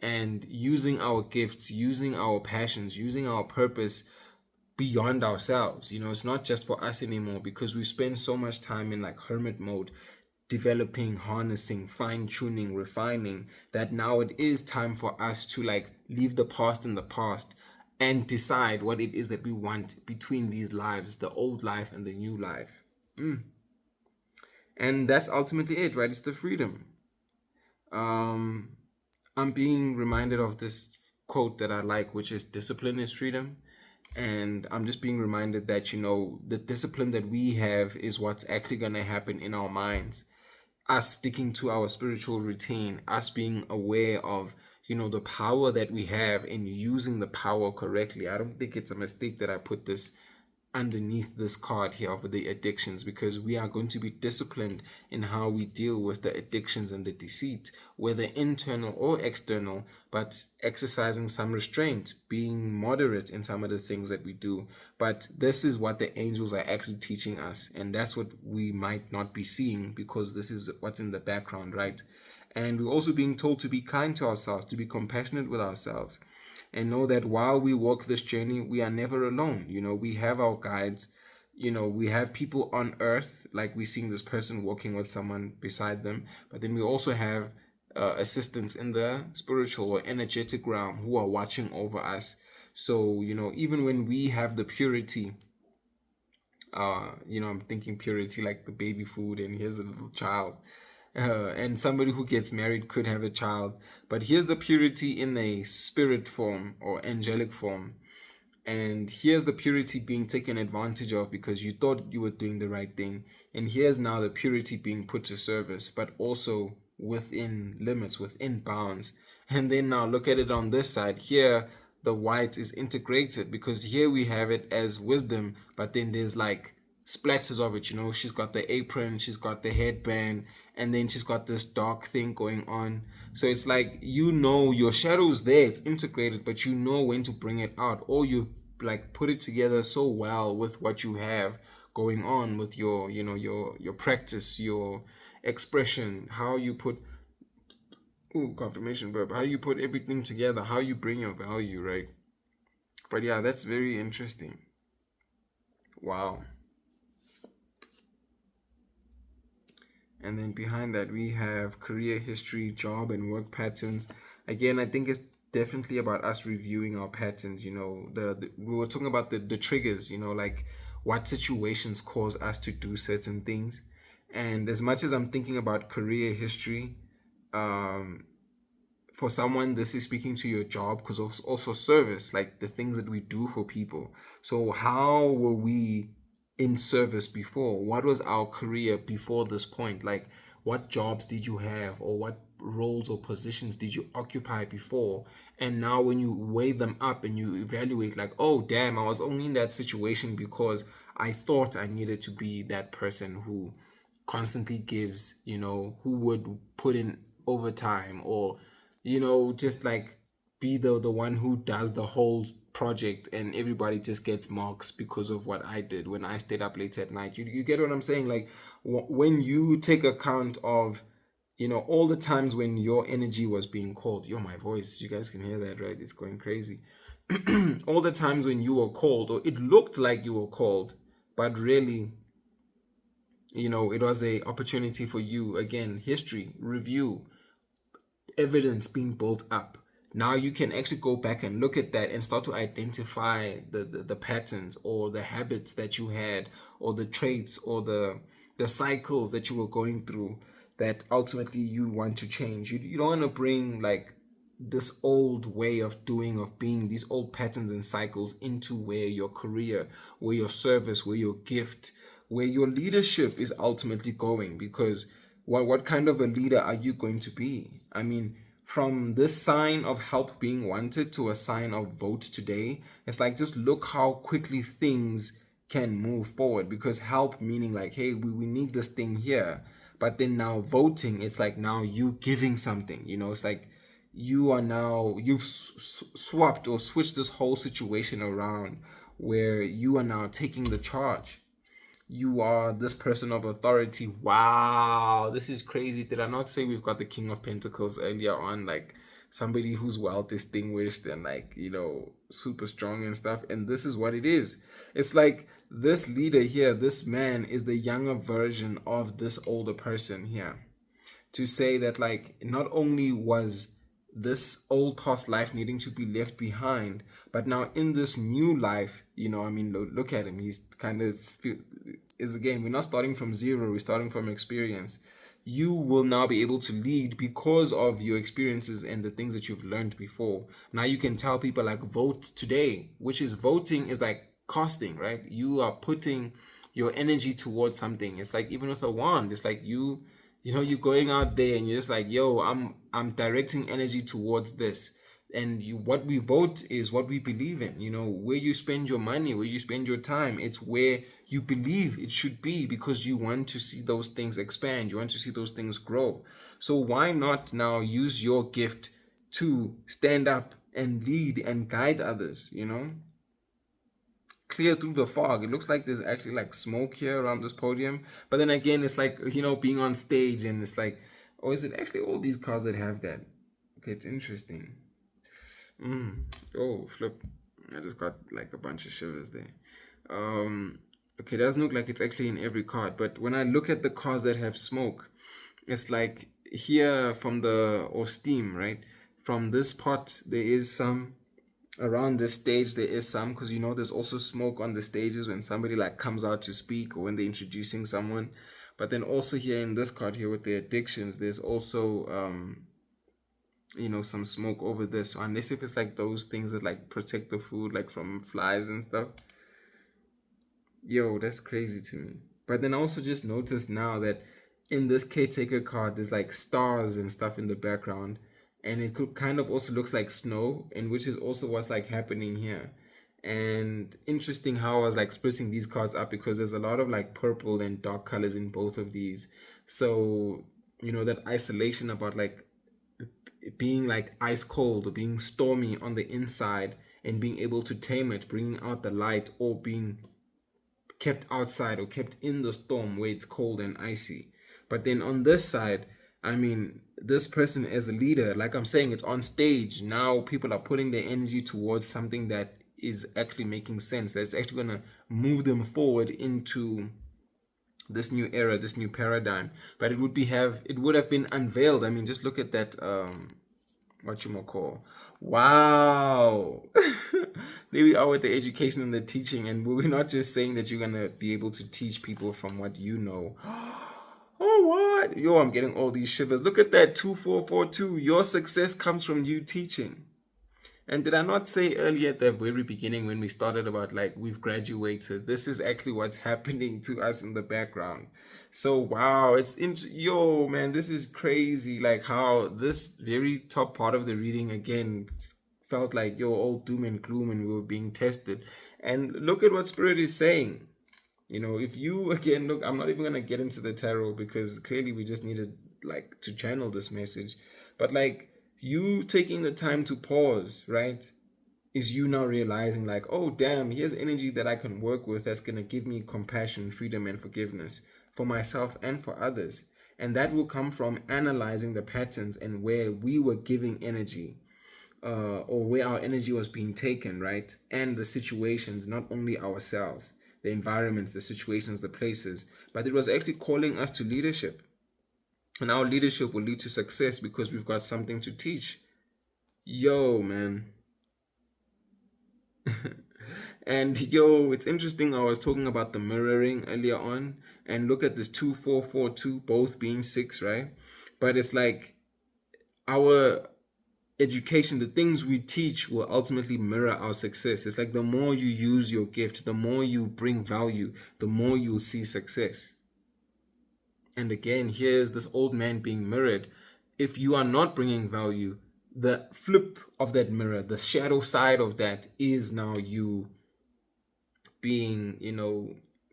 and using our gifts, using our passions, using our purpose beyond ourselves. It's not just for us anymore, because we spend so much time in like hermit mode, developing, harnessing, fine-tuning, refining, that now it is time for us to like leave the past in the past and decide what it is that we want between these lives, the old life and the new life. And that's ultimately it, right? It's the freedom. I'm being reminded of this quote that I like, which is, discipline is freedom. And I'm just being reminded that, the discipline that we have is what's actually going to happen in our minds. Us sticking to our spiritual routine, us being aware of, the power that we have, and using the power correctly. I don't think it's a mistake that I put this underneath this card here for the addictions, because we are going to be disciplined in how we deal with the addictions and the deceit, whether internal or external, but exercising some restraint, being moderate in some of the things that we do. But this is what the angels are actually teaching us, and that's what we might not be seeing, because this is what's in the background, right? And we're also being told to be kind to ourselves, to be compassionate with ourselves, and know that while we walk this journey, we are never alone. We have our guides. We have people on earth, like we're seeing this person walking with someone beside them, but then we also have assistants in the spiritual or energetic realm who are watching over us. So, even when we have the purity, I'm thinking purity like the baby food, and here's a little child. And somebody who gets married could have a child. But here's the purity in a spirit form or angelic form. And here's the purity being taken advantage of because you thought you were doing the right thing. And here's now the purity being put to service, but also within limits, within bounds. And then now look at it on this side. Here, the white is integrated because here we have it as wisdom, but then there's like splatters of it. She's got the apron, she's got the headband, and then she's got this dark thing going on. So it's like, your shadow's there, it's integrated, but you know when to bring it out, or you've like put it together so well with what you have going on with your practice, your expression, how you put confirmation verb, how you put everything together, how you bring your value, right? But yeah, that's very interesting. Wow. And then behind that, we have career history, job, and work patterns. Again, I think it's definitely about us reviewing our patterns. We were talking about the triggers, like what situations cause us to do certain things. And as much as I'm thinking about career history, for someone, this is speaking to your job, because also service, like the things that we do for people. So how were we in service before? What was our career before this point? Like, what jobs did you have, or what roles or positions did you occupy before? And now when you weigh them up and you evaluate, like, oh damn, I was only in that situation because I thought I needed to be that person who constantly gives, who would put in overtime, or just like be the one who does the whole project, and everybody just gets marks because of what I did when I stayed up late at night. You get what I'm saying? Like, when you take account of all the times when your energy was being called. My voice, you guys can hear that, right? It's going crazy. All the times when you were called, or it looked like you were called, but really, it was a opportunity for you. Again, history review, evidence being built up. Now you can actually go back and look at that and start to identify the patterns, or the habits that you had, or the traits, or the cycles that you were going through, that ultimately you want to change. You don't want to bring like this old way of doing, of being, these old patterns and cycles into where your career, where your service, where your gift, where your leadership is ultimately going. Because what kind of a leader are you going to be? I mean, from this sign of help being wanted to a sign of vote today, it's like, just look how quickly things can move forward. Because help meaning like, hey, we need this thing here, but then now voting, it's like now you giving something. It's like you've swapped or switched this whole situation around, where you are now taking the charge. You are this person of authority. Wow, this is crazy. Did I not say we've got the King of Pentacles earlier on? Like, somebody who's well distinguished and like, super strong and stuff. And this is what it is. It's like this leader here, this man, is the younger version of this older person here. To say that, like, not only was this old past life needing to be left behind, but now in this new life, look at him. He's kind of is, again, we're not starting from zero, we're starting from experience. You will now be able to lead because of your experiences and the things that you've learned before. Now you can tell people, like, vote today, which is, voting is like casting, right? You are putting your energy towards something. It's like, even with a wand, it's like you're going out there and you're just like, yo, I'm directing energy towards this. And what we vote is what we believe in. Where you spend your money, where you spend your time, it's where you believe it should be, because you want to see those things expand, you want to see those things grow. So why not now use your gift to stand up and lead and guide others? Clear through the fog. It looks like there's actually like smoke here around this podium, but then again, it's like, being on stage, and it's like, oh, is it actually all these cars that have that? Okay, it's interesting. Oh, flip. I just got like a bunch of shivers there. Okay, it doesn't look like it's actually in every card, but when I look at the cars that have smoke, it's like here or steam, right? From this pot, there is some. Around this stage, there is some, because there's also smoke on the stages when somebody like comes out to speak, or when they're introducing someone. But then also here in this card here with the addictions, there's also some smoke over this. So unless if it's like those things that like protect the food like from flies and stuff. Yo, that's crazy to me. But then I also just noticed now that in this caretaker card, there's like stars and stuff in the background, and it could kind of also looks like snow, and which is also what's like happening here. And interesting how I was like splitting these cards up because there's a lot of like purple and dark colors in both of these. So, that isolation about like it being like ice cold or being stormy on the inside and being able to tame it, bringing out the light, or being kept outside or kept in the storm where it's cold and icy. But then on this side, I mean, this person as a leader, like I'm saying, it's on stage. Now people are putting their energy towards something that is actually making sense, that's actually going to move them forward into this new era, this new paradigm. But it would have been unveiled. I mean, just look at that what you call. Wow. There we are with the education and the teaching, and we're not just saying that you're gonna be able to teach people from what you know. Oh, what? Yo, I'm getting all these shivers. Look at that 2442. Your success comes from you teaching. And did I not say earlier at the very beginning when we started about like we've graduated? This is actually what's happening to us in the background. So wow, yo man, this is crazy. Like how this very top part of the reading again felt like yo all doom and gloom and we were being tested. And look at what Spirit is saying. If you again look, I'm not even gonna get into the tarot because clearly we just needed like to channel this message. But like you taking the time to pause, right, is you now realizing like, oh damn, here's energy that I can work with that's gonna give me compassion, freedom, and forgiveness for myself and for others. And that will come from analyzing the patterns and where we were giving energy, or where our energy was being taken, right? And the situations, not only ourselves, the environments, the situations, the places, but it was actually calling us to leadership. And our leadership will lead to success because we've got something to teach. Yo, man. And yo, it's interesting. I was talking about the mirroring earlier on, and look at this 2442, both being 6, right? But it's like our education, the things we teach will ultimately mirror our success. It's like the more you use your gift, the more you bring value, the more you'll see success. And again, here's this old man being mirrored. If you are not bringing value, the flip of that mirror, the shadow side of that is now you being,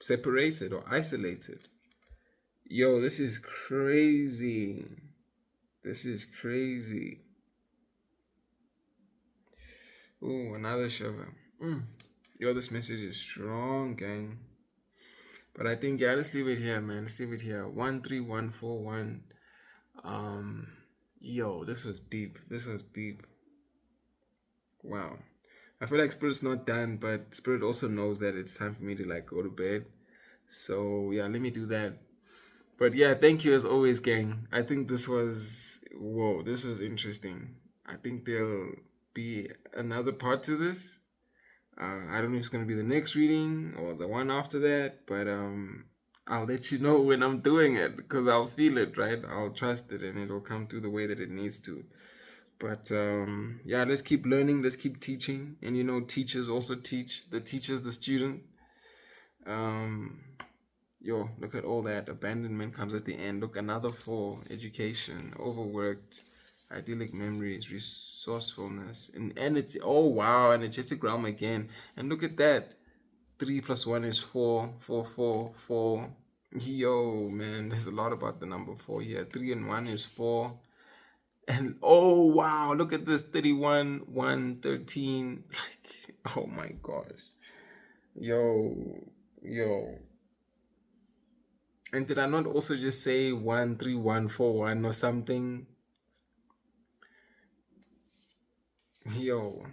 separated or isolated. Yo, this is crazy. This is crazy. Ooh, another shiver. Yo, this message is strong, gang. But I think, yeah, let's leave it here, man. Let's leave it here. 13141. Yo, this was deep. This was deep. Wow. I feel like Spirit's not done, but Spirit also knows that it's time for me to like go to bed. So yeah, let me do that. But yeah, thank you as always, gang. I think this was interesting. I think there'll be another part to this. I don't know if it's gonna be the next reading or the one after that, but I'll let you know when I'm doing it because I'll feel it, right? I'll trust it and it'll come through the way that it needs to. But yeah, let's keep learning, let's keep teaching. And teachers also teach. The teacher's the student. Yo, look at all that. Abandonment comes at the end. Look, another 4. Education, overworked, idyllic memories, resourcefulness, and energy. Oh wow, energetic realm again. And look at that. 3 plus 1 is 4. 4, 4, 4. Yo, man, there's a lot about the number 4 here. 3 and 1 is 4. And oh wow, look at this 31, 1, 13. Like, oh my gosh. Yo. And did I not also just say 13141 or something? Yo.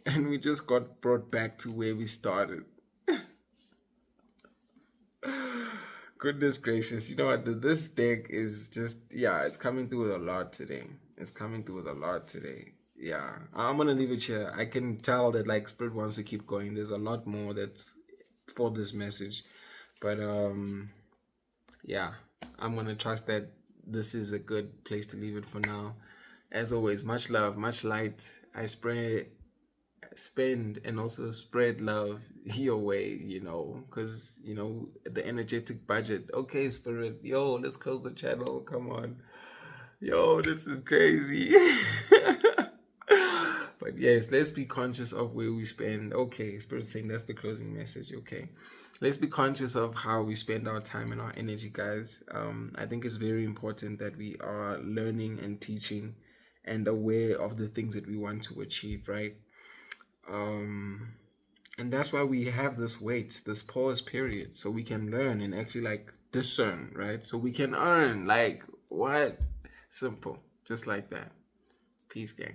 And we just got brought back to where we started. Goodness gracious. You know what? This deck is just, yeah, it's coming through with a lot today. Yeah. I'm going to leave it here. I can tell that like Spirit wants to keep going. There's a lot more that's for this message. But yeah, I'm going to trust that this is a good place to leave it for now. As always, much love, much light. I spend and also spread love your way, because the energetic budget. Okay, spirit, yo, let's close the channel. Come on, yo, this is crazy. But yes, let's be conscious of where we spend. Okay, spirit saying that's the closing message. Okay, let's be conscious of how we spend our time and our energy, guys. I think it's very important that we are learning and teaching and aware of the things that we want to achieve, right? And that's why we have this wait, this pause period, so we can learn and actually like discern, right? So we can earn, like, what? Simple, just like that. Peace, gang.